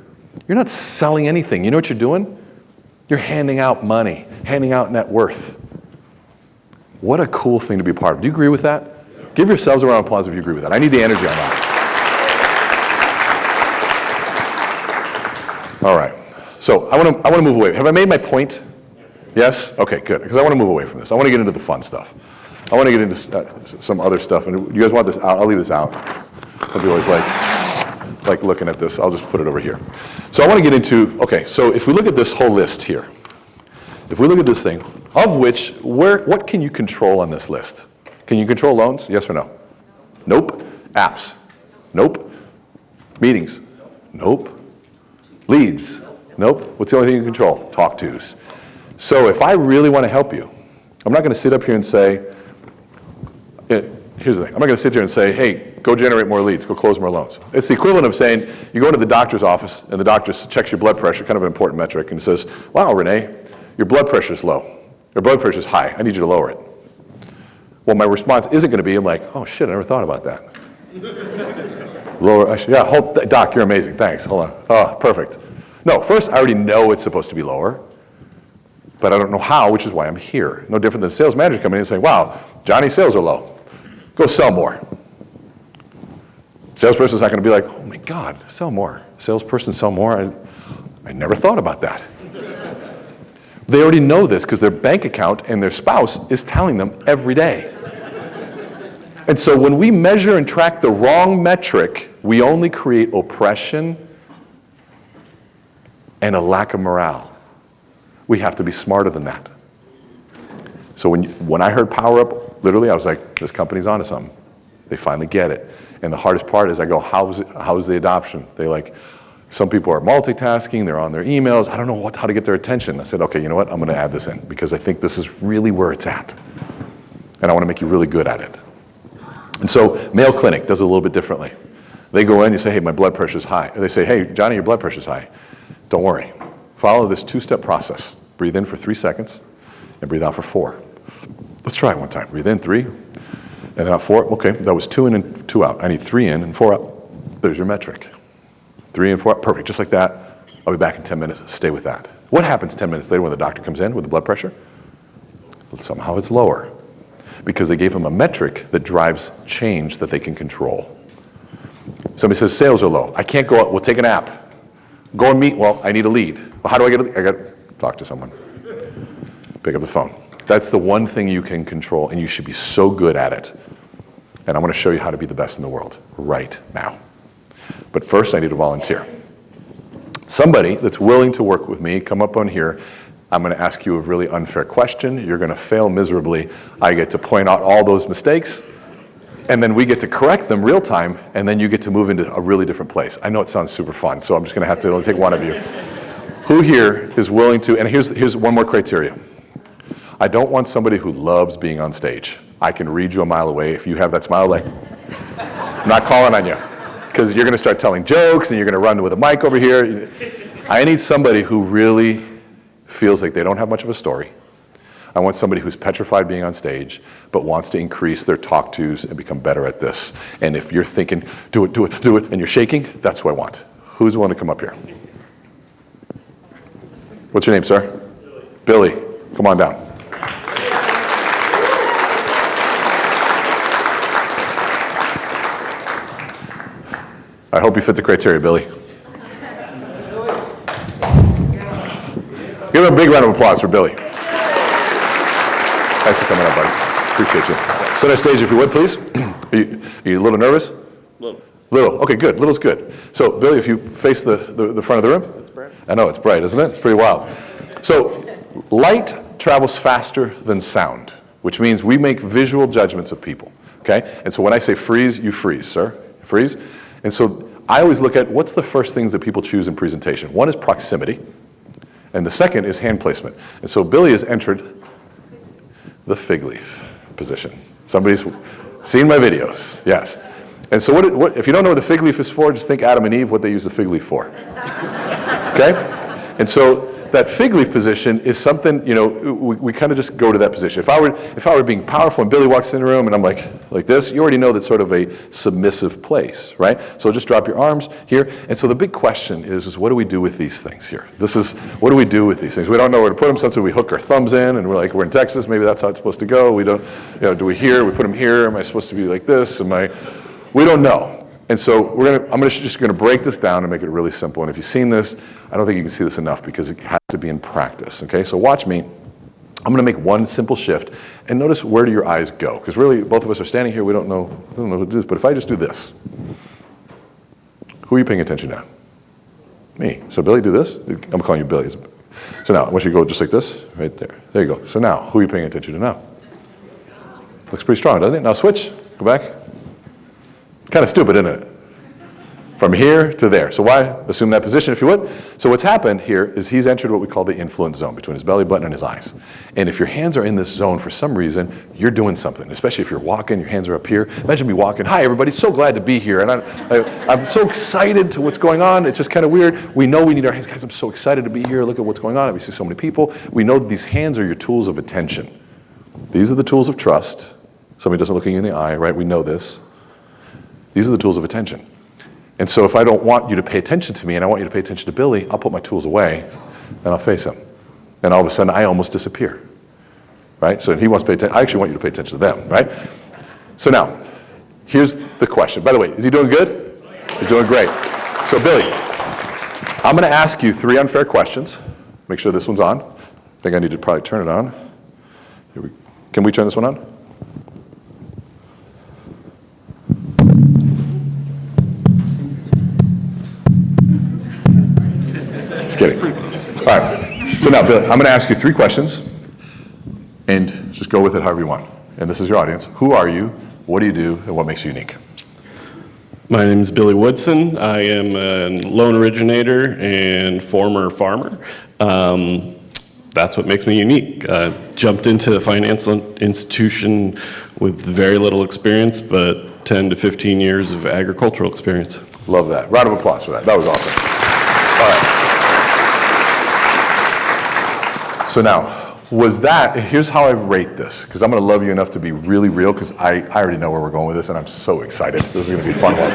you're not selling anything. You know what you're doing? You're handing out money, handing out net worth. What a cool thing to be a part of. Do you agree with that? Give yourselves a round of applause if you agree with that. I need the energy on that. All right. So I want to move away. Have I made my point? Yes? Okay, good. Because I want to move away from this. I want to get into the fun stuff. I want to get into some other stuff. And you guys want this out? I'll leave this out. I'll be always like looking at this. I'll just put it over here. So I want to get into, okay, so if we look at this whole list here, if we look at this thing, of which, what can you control on this list? Can you control loans? Yes or no? Nope. Apps? Nope. Meetings? Nope. Leads? Nope. What's the only thing you can control? Talk-tos. So if I really want to help you, I'm not going to sit up here and say, here's the thing, I'm not going to sit here and say, hey, go generate more leads, go close more loans. It's the equivalent of saying, you go into the doctor's office and the doctor checks your blood pressure, kind of an important metric, and says, wow, Rene, your blood pressure's low. Your blood pressure's high. I need you to lower it. Well, my response isn't going to be, I'm like, oh shit, I never thought about that. Lower, yeah, doc, you're amazing, thanks, hold on. Oh, perfect. No, first, I already know it's supposed to be lower, but I don't know how, which is why I'm here. No different than a sales manager coming in and saying, wow, Johnny's sales are low. Go sell more. Salesperson's not going to be like, oh my God, sell more. Salesperson, sell more. I never thought about that. They already know this because their bank account and their spouse is telling them every day. And so when we measure and track the wrong metric, we only create oppression and a lack of morale. We have to be smarter than that. So when I heard Power Up, literally I was like, this company's onto something. They finally get it. And the hardest part is I go, how's the adoption? Some people are multitasking, they're on their emails, I don't know how to get their attention. I said, okay, you know what, I'm gonna add this in because I think this is really where it's at. And I wanna make you really good at it. And so Mayo Clinic does it a little bit differently. They go in, you say, hey, my blood pressure's high. Or they say, hey, Johnny, your blood pressure's high. Don't worry. Follow this two-step process. Breathe in for 3 seconds and breathe out for 4. Let's try it one time. Breathe in 3 and then out 4. Okay, that was 2 in and 2 out. I need 3 in and 4 out. There's your metric. 3 and 4 out. Perfect. Just like that. I'll be back in 10 minutes. Stay with that. What happens 10 minutes later when the doctor comes in with the blood pressure? Somehow it's lower because they gave him a metric that drives change that they can control. Somebody says sales are low. I can't go out. We'll take an app. Go and meet. Well, I need a lead. Well, how do I get a lead? I got to talk to someone. Pick up the phone. That's the one thing you can control, and you should be so good at it. And I'm going to show you how to be the best in the world right now. But first, I need a volunteer. Somebody that's willing to work with me, come up on here. I'm going to ask you a really unfair question. You're going to fail miserably. I get to point out all those mistakes, and then we get to correct them real time, and then you get to move into a really different place. I know it sounds super fun, so I'm just going to have to only take one of you. Who here is willing to, and here's one more criteria. I don't want somebody who loves being on stage. I can read you a mile away if you have that smile like, I'm not calling on you, because you're going to start telling jokes, and you're going to run with a mic over here. I need somebody who really feels like they don't have much of a story. I want somebody who's petrified being on stage, but wants to increase their talk-tos and become better at this. And if you're thinking, do it, and you're shaking, that's who I want. Who's willing to come up here? What's your name, sir? Billy. Billy, come on down. I hope you fit the criteria, Billy. Give him a big round of applause for Billy. Thanks for coming up, buddy. Appreciate you. Center stage, if you would, please. Are you a little nervous? Little. Little. Okay, good. Little's good. So, Billy, if you face the front of the room. It's bright. I know, it's bright, isn't it? It's pretty wild. So, light travels faster than sound, which means we make visual judgments of people, okay? And so when I say freeze, you freeze, sir. Freeze. And so I always look at what's the first things that people choose in presentation. One is proximity, and the second is hand placement. And so Billy has entered the fig leaf position. Somebody's seen my videos, yes. And so what if you don't know what the fig leaf is for, just think Adam and Eve, what they use the fig leaf for. Okay? And so that fig leaf position is something, we kind of just go to that position. If I were being powerful and Billy walks in the room and I'm like this, you already know that's sort of a submissive place, right? So just drop your arms here. And so the big question is what do we do with these things here? What do we do with these things? We don't know where to put them. Sometimes we hook our thumbs in and we're in Texas, maybe that's how it's supposed to go. We don't, do we we put them here? Am I supposed to be like this? We don't know. And so I'm just going to break this down and make it really simple. And if you've seen this, I don't think you can see this enough because it has to be in practice. Okay, so watch me. I'm going to make one simple shift, and notice where do your eyes go? Because really, both of us are standing here. We don't know who to do this. But if I just do this, who are you paying attention to? Me. So Billy, do this. I'm calling you Billy. So now I want you to go just like this, right there. There you go. So now, who are you paying attention to now? Looks pretty strong, doesn't it? Now switch. Go back. Kind of stupid, isn't it? From here to there. So why assume that position, if you would? So what's happened here is he's entered what we call the influence zone between his belly button and his eyes. And if your hands are in this zone for some reason, you're doing something, especially if you're walking, your hands are up here. Imagine me walking, hi everybody, so glad to be here. And I'm so excited to what's going on. It's just kind of weird. We know we need our hands. Guys, I'm so excited to be here. Look at what's going on. We see so many people. We know these hands are your tools of attention. These are the tools of trust. Somebody doesn't look you in the eye, right? We know this. These are the tools of attention. And so if I don't want you to pay attention to me and I want you to pay attention to Billy, I'll put my tools away and I'll face him. And all of a sudden I almost disappear, right? So if he wants to pay attention, I actually want you to pay attention to them, right? So now, here's the question. By the way, is he doing good? He's doing great. So Billy, I'm going to ask you 3 unfair questions. Make sure this one's on. I think I need to probably turn it on. Can we turn this one on? Kidding. All right. So now, Billy, I'm going to ask you 3 questions, and just go with it however you want. And this is your audience. Who are you? What do you do? And what makes you unique? My name is Billy Woodson. I am a loan originator and former farmer. That's what makes me unique. Jumped into the financial institution with very little experience, but 10 to 15 years of agricultural experience. Love that. Round of applause for that. That was awesome. All right. So now, here's how I rate this, because I'm going to love you enough to be really real, because I already know where we're going with this, and I'm so excited. This is going to be a fun one.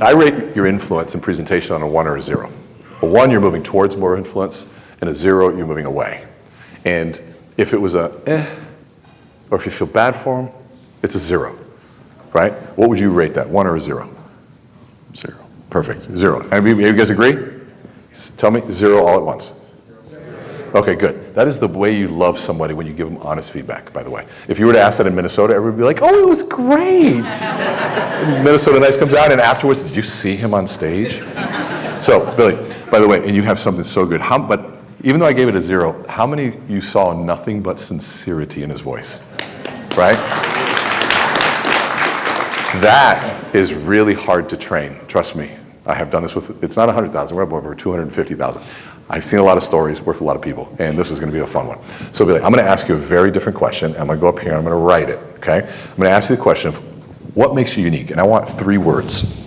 I rate your influence and presentation on a 1 or a 0. A 1, you're moving towards more influence, and a 0, you're moving away. And if it was a or if you feel bad for them, it's a 0, right? What would you rate that, 1 or a 0? 0. Perfect, 0. You guys agree? Tell me, 0 all at once. Okay, good. That is the way you love somebody, when you give them honest feedback, by the way. If you were to ask that in Minnesota, everybody would be like, oh, it was great. And Minnesota Nice comes out, and afterwards, did you see him on stage? So, Billy, by the way, and you have something so good. But even though I gave it a 0, how many you saw nothing but sincerity in his voice? Right? That is really hard to train. Trust me. I have done this with, it's not 100,000, we're up over 250,000. I've seen a lot of stories, worked with a lot of people, and this is going to be a fun one. So Billy, I'm going to ask you a very different question. I'm going to go up here and I'm going to write it, okay? I'm going to ask you the question of what makes you unique, and I want 3 words.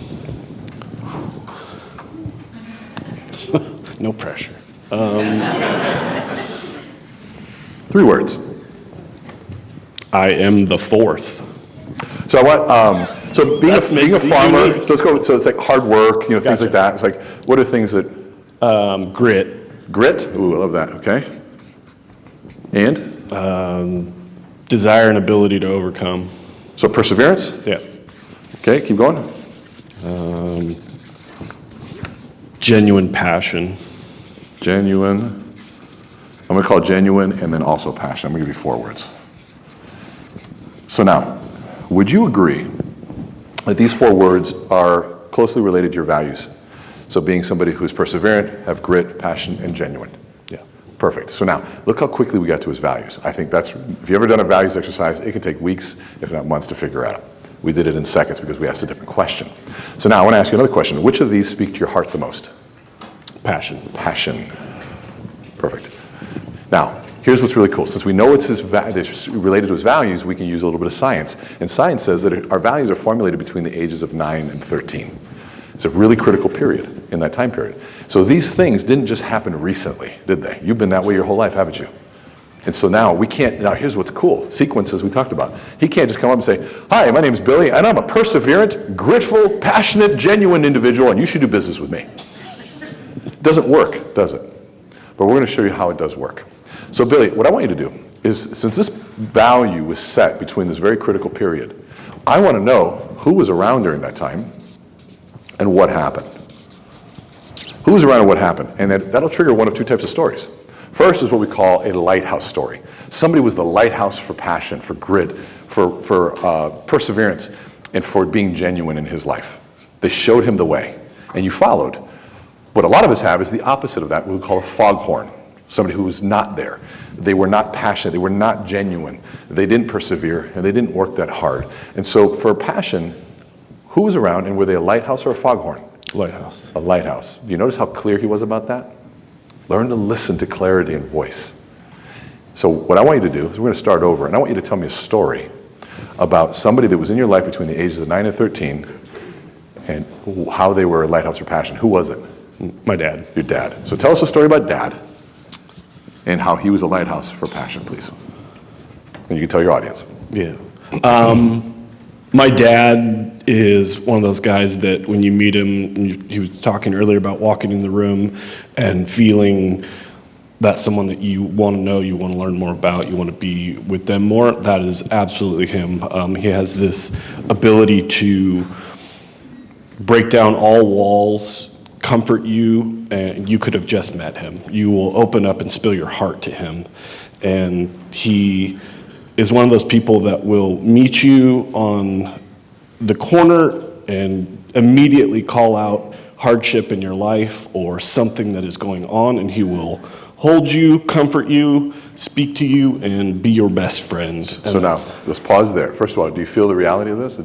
No pressure. 3 words. I am the 4th. So I want, so being a farmer, unique. so let's go, so it's like hard work, things like that. It's like, what are things that? Grit. Grit? Ooh, I love that, okay. And? Desire and ability to overcome. So perseverance? Yeah. Okay, keep going. Genuine passion. Genuine. I'm going to call it genuine and then also passion. I'm going to give you 4 words. So now, would you agree that these 4 words are closely related to your values? So being somebody who's perseverant, have grit, passion, and genuine. Yeah. Perfect. So now, look how quickly we got to his values. I think that's, if you've ever done a values exercise, it can take weeks, if not months, to figure out. We did it in seconds because we asked a different question. So now I want to ask you another question. Which of these speak to your heart the most? Passion. Passion. Perfect. Now, here's what's really cool. Since we know it's related to his values, we can use a little bit of science. And science says that our values are formulated between the ages of 9 and 13. It's a really critical period in that time period. So these things didn't just happen recently, did they? You've been that way your whole life, haven't you? And so now here's what's cool, sequences we talked about. He can't just come up and say, hi, my name's Billy, and I'm a perseverant, gritful, passionate, genuine individual, and you should do business with me. It doesn't work, does it? But we're going to show you how it does work. So Billy, what I want you to do is, since this value was set between this very critical period, I want to know who was around during that time and what happened. Who was around and what happened? And that'll trigger one of two types of stories. First is what we call a lighthouse story. Somebody was the lighthouse for passion, for grit, for perseverance, and for being genuine in his life. They showed him the way, and you followed. What a lot of us have is the opposite of that, what we call a foghorn. Somebody who was not there. They were not passionate, they were not genuine. They didn't persevere, and they didn't work that hard. And so for passion, who was around, and were they a lighthouse or a foghorn? Lighthouse. A lighthouse. Do you notice how clear he was about that? Learn to listen to clarity and voice. So what I want you to do is we're going to start over, and I want you to tell me a story about somebody that was in your life between the ages of 9 and 13 and how they were a lighthouse for passion. Who was it? My dad. Your dad. So tell us a story about Dad and how he was a lighthouse for passion, please. And you can tell your audience. Yeah. My dad is one of those guys that when you meet him, he was talking earlier about walking in the room and feeling that's someone that you want to know, you want to learn more about, you want to be with them more. That is absolutely him. He has this ability to break down all walls, comfort you, and you could have just met him. You will open up and spill your heart to him. And he is one of those people that will meet you on the corner and immediately call out hardship in your life or something that is going on, and he will hold you, comfort you, speak to you, and be your best friend. So now, let's pause there. First of all, do you feel the reality of this?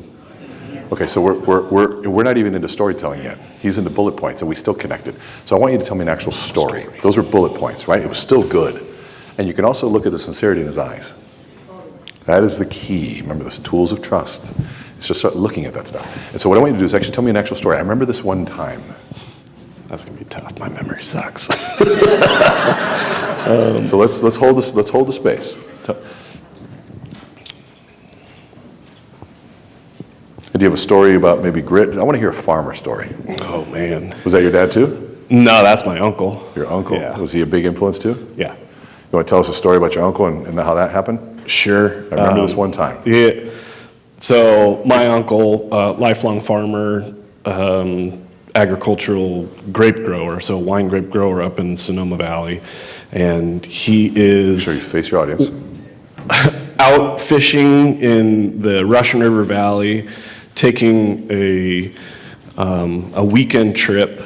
Okay, so we're not even into storytelling yet. He's into bullet points, and we still connected. So I want you to tell me an actual story. Those were bullet points, right? It was still good. And you can also look at the sincerity in his eyes. That is the key. Remember, this tools of trust. It's just start looking at that stuff. And so what I want you to do is actually tell me an actual story. I remember this one time. That's gonna be tough. My memory sucks. So let's hold this. Let's hold the space. Do you have a story about maybe grit? I want to hear a farmer story. Oh man. Was that your dad too? No, that's my uncle. Your uncle? Yeah. Was he a big influence too? Yeah. You want to tell us a story about your uncle and how that happened? Sure. I remember this one time. Yeah. So my uncle, lifelong farmer, agricultural grape grower, so wine grape grower up in Sonoma Valley, and he is Sure, you face your audience. out fishing in the Russian River Valley, taking a weekend trip,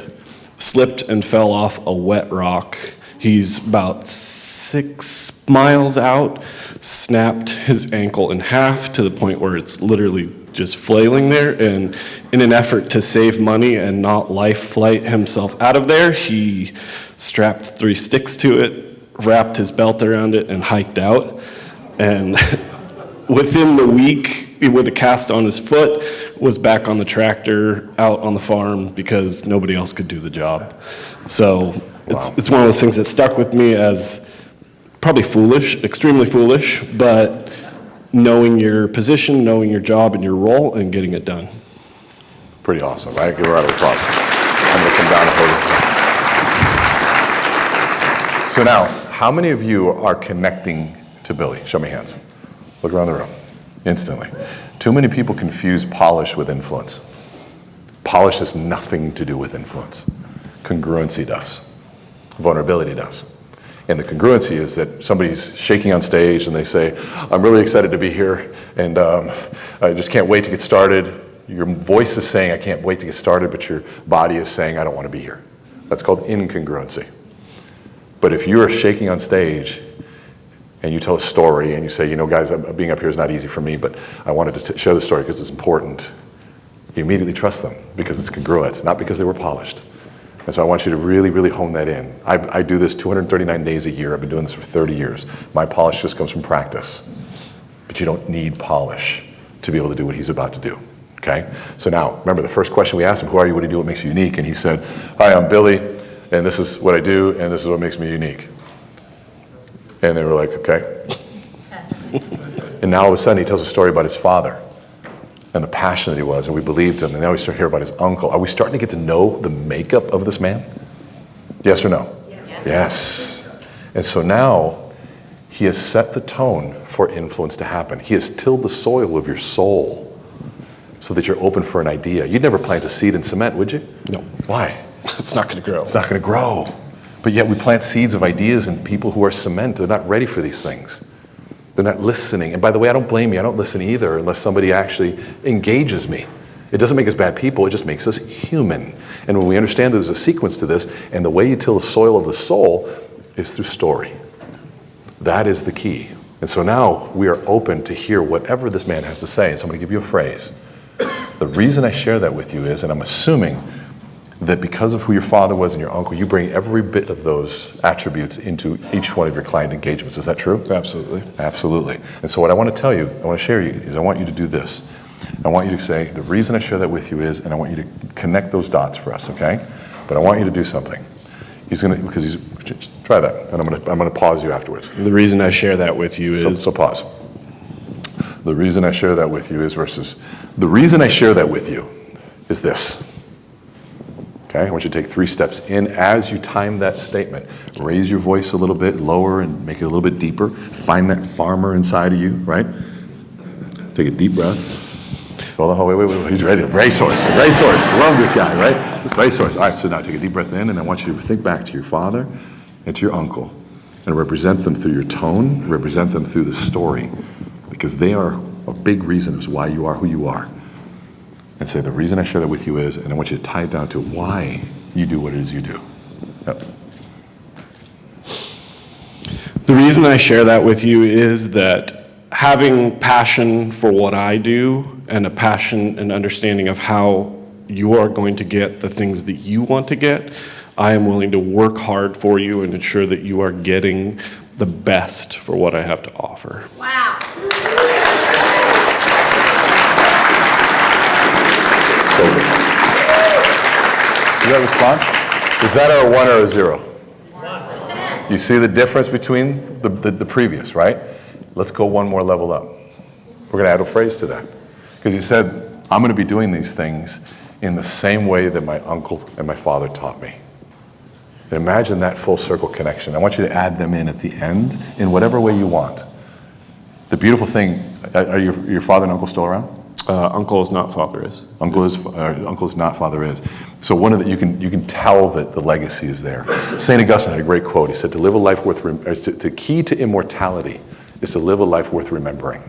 slipped and fell off a wet rock. He's about 6 miles out, snapped his ankle in half to the point where it's literally just flailing there. And in an effort to save money and not life flight himself out of there, he strapped 3 sticks to it, wrapped his belt around it, and hiked out. And within the week, with a cast on his foot, was back on the tractor out on the farm because nobody else could do the job. So it's one of those things that stuck with me as probably foolish, extremely foolish, but knowing your position, knowing your job and your role, and getting it done. Pretty awesome, right? Give her a round of applause. I'm going to come down and hold it. So now, how many of you are connecting to Billy? Show me hands. Look around the room. Instantly. Too many people confuse polish with influence. Polish has nothing to do with influence. Congruency does. Vulnerability does. And the congruency is that somebody's shaking on stage and they say, I'm really excited to be here and I just can't wait to get started. Your voice is saying, I can't wait to get started, but your body is saying, I don't want to be here. That's called incongruency. But if you're shaking on stage and you tell a story and you say, you know, guys, being up here is not easy for me, but I wanted to share the story because it's important, you immediately trust them because it's congruent, not because they were polished. And so I want you to really, really hone that in. I do this 239 days a year. I've been doing this for 30 years. My polish just comes from practice. But you don't need polish to be able to do what he's about to do. okay? So now, remember the first question we asked him, who are you, what do you do, what makes you unique? And he said, hi, I'm Billy, and this is what I do, and this is what makes me unique. And they were like, okay. And now all of a sudden he tells a story about his father and the passion that he was, and we believed him, and now we start to hear about his uncle. Are we starting to get to know the makeup of this man? Yes or no? Yes. And so now he has set the tone for influence to happen. He has tilled the soil of your soul so that you're open for an idea. You'd never plant a seed in cement, would you? No. Why? It's not going to grow. It's not going to grow. But yet we plant seeds of ideas in people who are cement. They're not ready for these things. They're not listening. And by the way, I don't blame you. I don't listen either unless somebody actually engages me. It doesn't make us bad people. It just makes us human. And when we understand there's a sequence to this, and the way you till the soil of the soul is through story. That is the key. And so now we are open to hear whatever this man has to say. And so I'm going to give you a phrase. The reason I share that with you is, and I'm assuming that because of who your father was and your uncle, you bring every bit of those attributes into each one of your client engagements. Is that true? Absolutely. Absolutely. And so what I want to tell you, I want to share you, is I want you to do this. I want you to say, the reason I share that with you is, and I want you to connect those dots for us, okay? But I want you to do something. Try that, and I'm going to pause you afterwards. The reason I share that with you is... So pause. The reason I share that with you is versus, the reason I share that with you is this. Okay, I want you to take 3 steps in as you time that statement. Raise your voice a little bit lower and make it a little bit deeper. Find that farmer inside of you, right? Take a deep breath. Hold on, wait. He's ready. Racehorse. Love this guy, right? Racehorse. All right, so now take a deep breath in, and I want you to think back to your father and to your uncle and represent them through your tone, represent them through the story, because they are a big reason as why you are who you are. And say, the reason I share that with you is, and I want you to tie it down to why you do what it is you do. Yep. The reason I share that with you is that having passion for what I do and a passion and understanding of how you are going to get the things that you want to get, I am willing to work hard for you and ensure that you are getting the best for what I have to offer. Wow. So good. Is that response? Is that a 1 or a 0? 1. You see the difference between the previous, right? Let's go one more level up. We're going to add a phrase to that. Because he said, I'm going to be doing these things in the same way that my uncle and my father taught me. And imagine that full circle connection. I want you to add them in at the end in whatever way you want. The beautiful thing, are your father and uncle still around? Uncle is not, father is. Uncle is not, father is. So one of the, you can tell that the legacy is there. St. Augustine had a great quote. He said, to live a life worth, the key to immortality is to live a life worth remembering.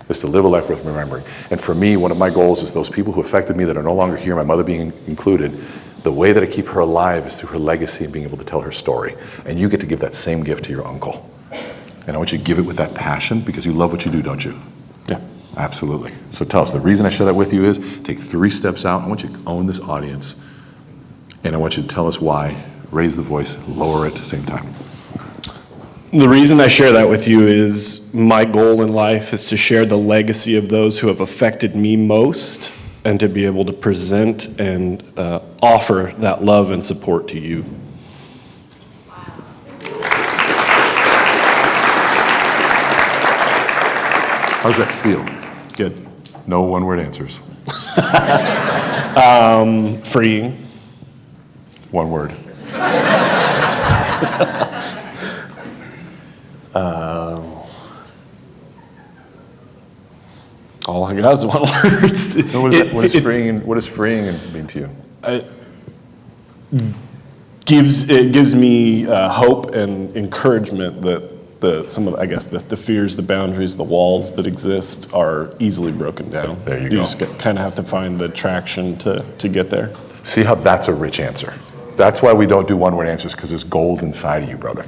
Is to live a life worth remembering. And for me, one of my goals is those people who affected me that are no longer here, my mother being included, the way that I keep her alive is through her legacy and being able to tell her story. And you get to give that same gift to your uncle. And I want you to give it with that passion because you love what you do, don't you? Yeah. Absolutely. So tell us, the reason I share that with you is take 3 steps out. I want you to own this audience. And I want you to tell us why. Raise the voice, lower it at the same time. The reason I share that with you is my goal in life is to share the legacy of those who have affected me most and to be able to present and offer that love and support to you. How does that feel? Good. No one-word answers. Freeing. 1 word. All I got is 1 word. No, what does freeing mean to you? It gives me hope and encouragement that the fears, the boundaries, the walls that exist are easily broken down. There you You go. just kind of have to find the traction to get there. See how that's a rich answer. That's why we don't do 1-word answers, because there's gold inside of you, brother.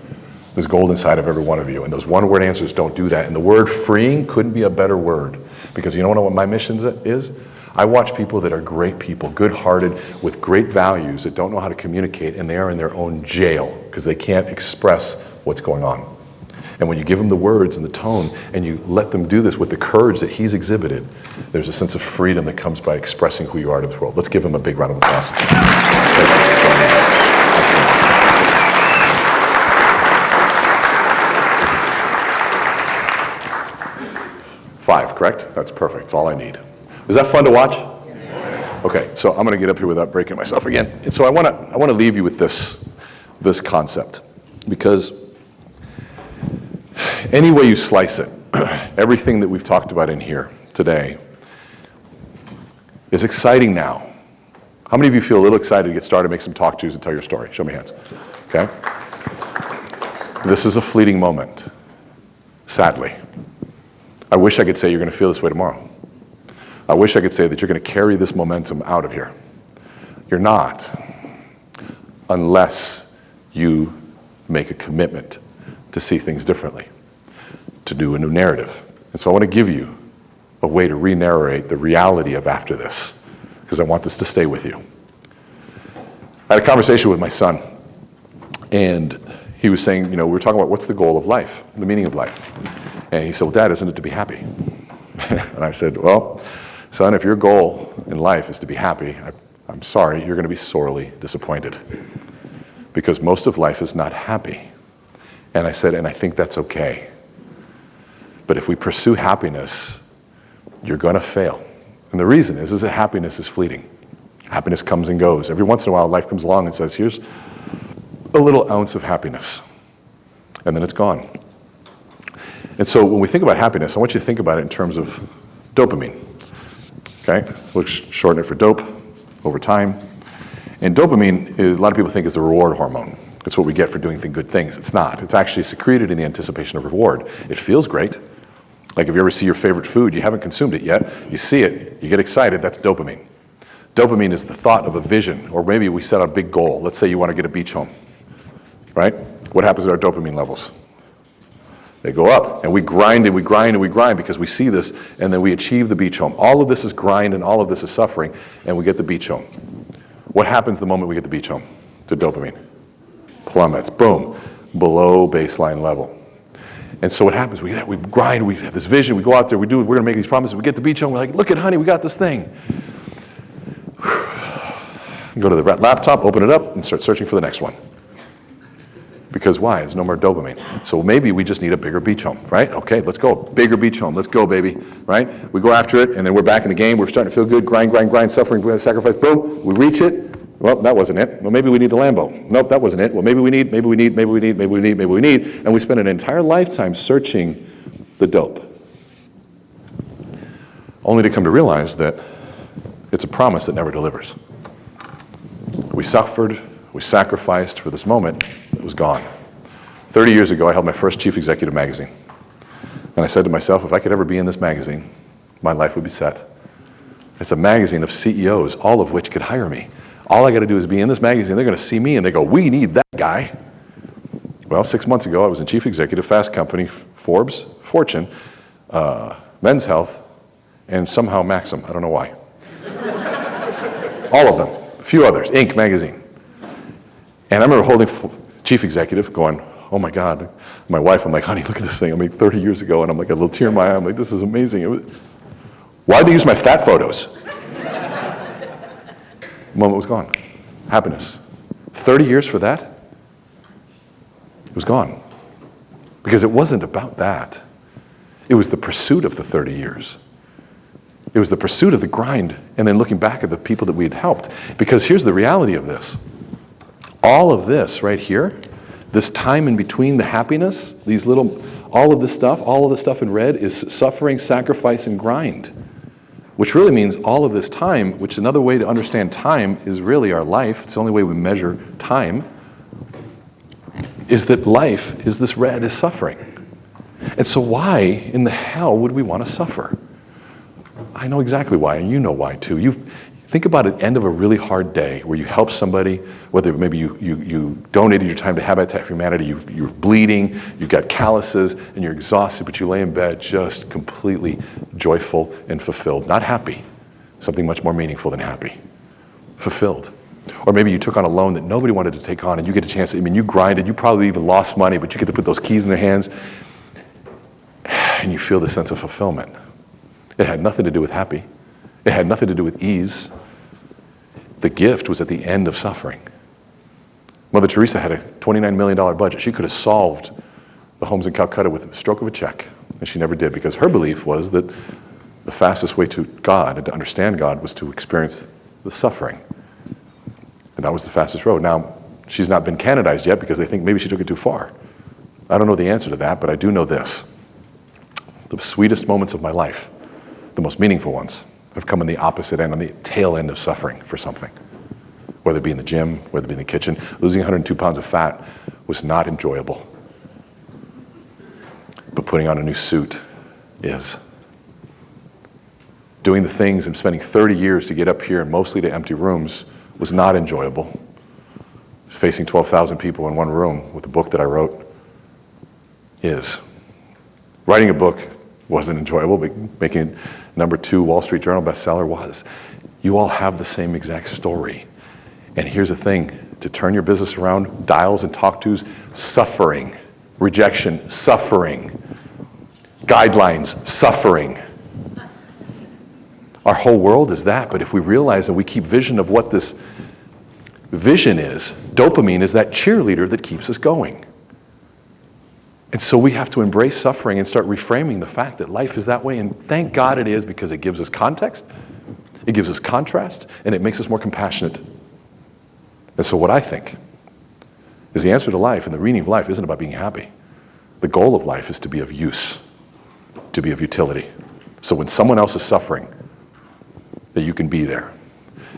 There's gold inside of every one of you. And those 1-word answers don't do that. And the word freeing couldn't be a better word. Because you know what my mission is? I watch people that are great people, good-hearted, with great values, that don't know how to communicate, and they are in their own jail because they can't express what's going on. And when you give them the words and the tone, and you let them do this with the courage that he's exhibited, there's a sense of freedom that comes by expressing who you are to this world. Let's give him a big round of applause. Thank you so much. 5, correct? That's perfect. That's all I need. Was that fun to watch? Okay, so I'm going to get up here without breaking myself again. And so I want to leave you with this concept, because any way you slice it, everything that we've talked about in here today is exciting now. How many of you feel a little excited to get started, make some talk tos, and tell your story? Show me hands. Okay? This is a fleeting moment, sadly. I wish I could say you're going to feel this way tomorrow. I wish I could say that you're going to carry this momentum out of here. You're not, unless you make a commitment to see things differently, to do a new narrative. And so I want to give you a way to re-narrate the reality of after this, because I want this to stay with you. I had a conversation with my son, and he was saying, we were talking about what's the goal of life, the meaning of life. And he said, well, Dad, isn't it to be happy? And I said, well, son, if your goal in life is to be happy, I'm sorry, you're going to be sorely disappointed. Because most of life is not happy. And I said, and I think that's okay. But if we pursue happiness, you're going to fail. And the reason is that happiness is fleeting. Happiness comes and goes. Every once in a while, life comes along and says, here's a little ounce of happiness. And then it's gone. And so when we think about happiness, I want you to think about it in terms of dopamine. Okay? We'll shorten it for dope over time. And dopamine, a lot of people think is the reward hormone. It's what we get for doing good things. It's not. It's actually secreted in the anticipation of reward. It feels great. Like if you ever see your favorite food, you haven't consumed it yet, you see it, you get excited, that's dopamine. Dopamine is the thought of a vision, or maybe we set a big goal. Let's say you want to get a beach home, right? What happens to our dopamine levels? They go up, and we grind and we grind and we grind because we see this, and then we achieve the beach home. All of this is grind and all of this is suffering, and we get the beach home. What happens the moment we get the beach home to dopamine? Plummets, boom, below baseline level. And so what happens, we grind, we have this vision, we go out there, we're going to make these promises, we get the beach home, we're like, look at honey, we got this thing. Go to the laptop, open it up, and start searching for the next one. Because why? There's no more dopamine. So maybe we just need a bigger beach home, right? Okay, let's go. Bigger beach home. Let's go, baby. Right? We go after it, and then we're back in the game. We're starting to feel good. Grind, grind, grind, suffering, sacrifice. Boom. We reach it. Well, that wasn't it. Well, maybe we need the Lambo. Nope, that wasn't it. Well, maybe we need. And we spend an entire lifetime searching the dope. Only to come to realize that it's a promise that never delivers. We suffered, we sacrificed for this moment. It was gone. 30 years ago, I held my first Chief Executive magazine. And I said to myself, if I could ever be in this magazine, my life would be set. It's a magazine of CEOs, all of which could hire me. All I got to do is be in this magazine. They're going to see me and they go, we need that guy. Well, 6 months ago, I was in Chief Executive, Fast Company, Forbes, Fortune, Men's Health, and somehow Maxim. I don't know why. All of them. A few others. Inc. magazine. And I remember holding Chief Executive going, oh my God. My wife, I'm like, honey, look at this thing. I made 30 years ago, and I'm like, a little tear in my eye. I'm like, this is amazing. Why'd they use my fat photos? The moment was gone. Happiness. 30 years for that? It was gone. Because it wasn't about that. It was the pursuit of the 30 years. It was the pursuit of the grind, and then looking back at the people that we had helped. Because here's the reality of this. All of this right here, this time in between the happiness, all of this stuff in red is suffering, sacrifice, and grind. Which really means all of this time, which another way to understand time is really our life. It's the only way we measure time, is that life is this red is suffering. And so why in the hell would we want to suffer? I know exactly why, and you know why too. Think about the end of a really hard day where you help somebody, whether maybe you donated your time to Habitat for Humanity, you're bleeding, you've got calluses, and you're exhausted, but you lay in bed just completely joyful and fulfilled. Not happy, something much more meaningful than happy. Fulfilled. Or maybe you took on a loan that nobody wanted to take on, and you get a chance, you grinded, you probably even lost money, but you get to put those keys in their hands, and you feel the sense of fulfillment. It had nothing to do with happy. It had nothing to do with ease. The gift was at the end of suffering. Mother Teresa had a $29 million budget. She could have solved the homes in Calcutta with a stroke of a check, and she never did, because her belief was that the fastest way to God and to understand God was to experience the suffering. And that was the fastest road. Now, she's not been canonized yet because they think maybe she took it too far. I don't know the answer to that, but I do know this. The sweetest moments of my life, the most meaningful ones, have come on the opposite end, on the tail end of suffering for something. Whether it be in the gym, whether it be in the kitchen. Losing 102 pounds of fat was not enjoyable. But putting on a new suit is. Doing the things and spending 30 years to get up here and mostly to empty rooms was not enjoyable. Facing 12,000 people in one room with a book that I wrote is. Writing a book wasn't enjoyable, but making it #2 Wall Street Journal bestseller was. You all have the same exact story. And here's the thing, to turn your business around, dials and talk-tos, suffering, rejection, suffering, guidelines, suffering. Our whole world is that, but if we realize and we keep vision of what this vision is, dopamine is that cheerleader that keeps us going. And so we have to embrace suffering and start reframing the fact that life is that way, and thank God it is, because it gives us context, it gives us contrast, and it makes us more compassionate. And so what I think is the answer to life and the meaning of life isn't about being happy. The goal of life is to be of use, to be of utility. So when someone else is suffering, that you can be there.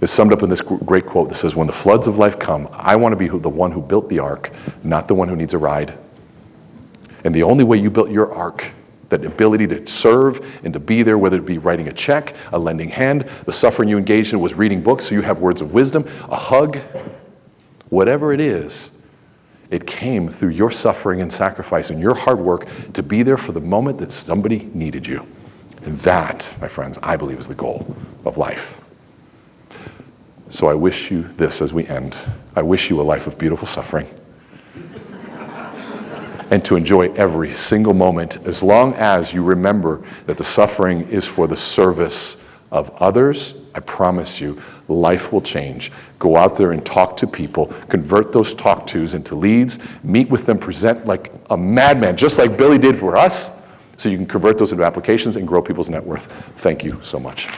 It's summed up in this great quote that says, when the floods of life come, I want to be the one who built the ark, not the one who needs a ride. And the only way you built your ark, that ability to serve and to be there, whether it be writing a check, a lending hand, the suffering you engaged in was reading books so you have words of wisdom, a hug, whatever it is, it came through your suffering and sacrifice and your hard work to be there for the moment that somebody needed you. And that, my friends, I believe is the goal of life. So I wish you this as we end. I wish you a life of beautiful suffering. And to enjoy every single moment, as long as you remember that the suffering is for the service of others. I promise you, life will change. Go out there and talk to people, convert those talk-tos into leads, meet with them, present like a madman, just like Billy did for us, so you can convert those into applications and grow people's net worth. Thank you so much.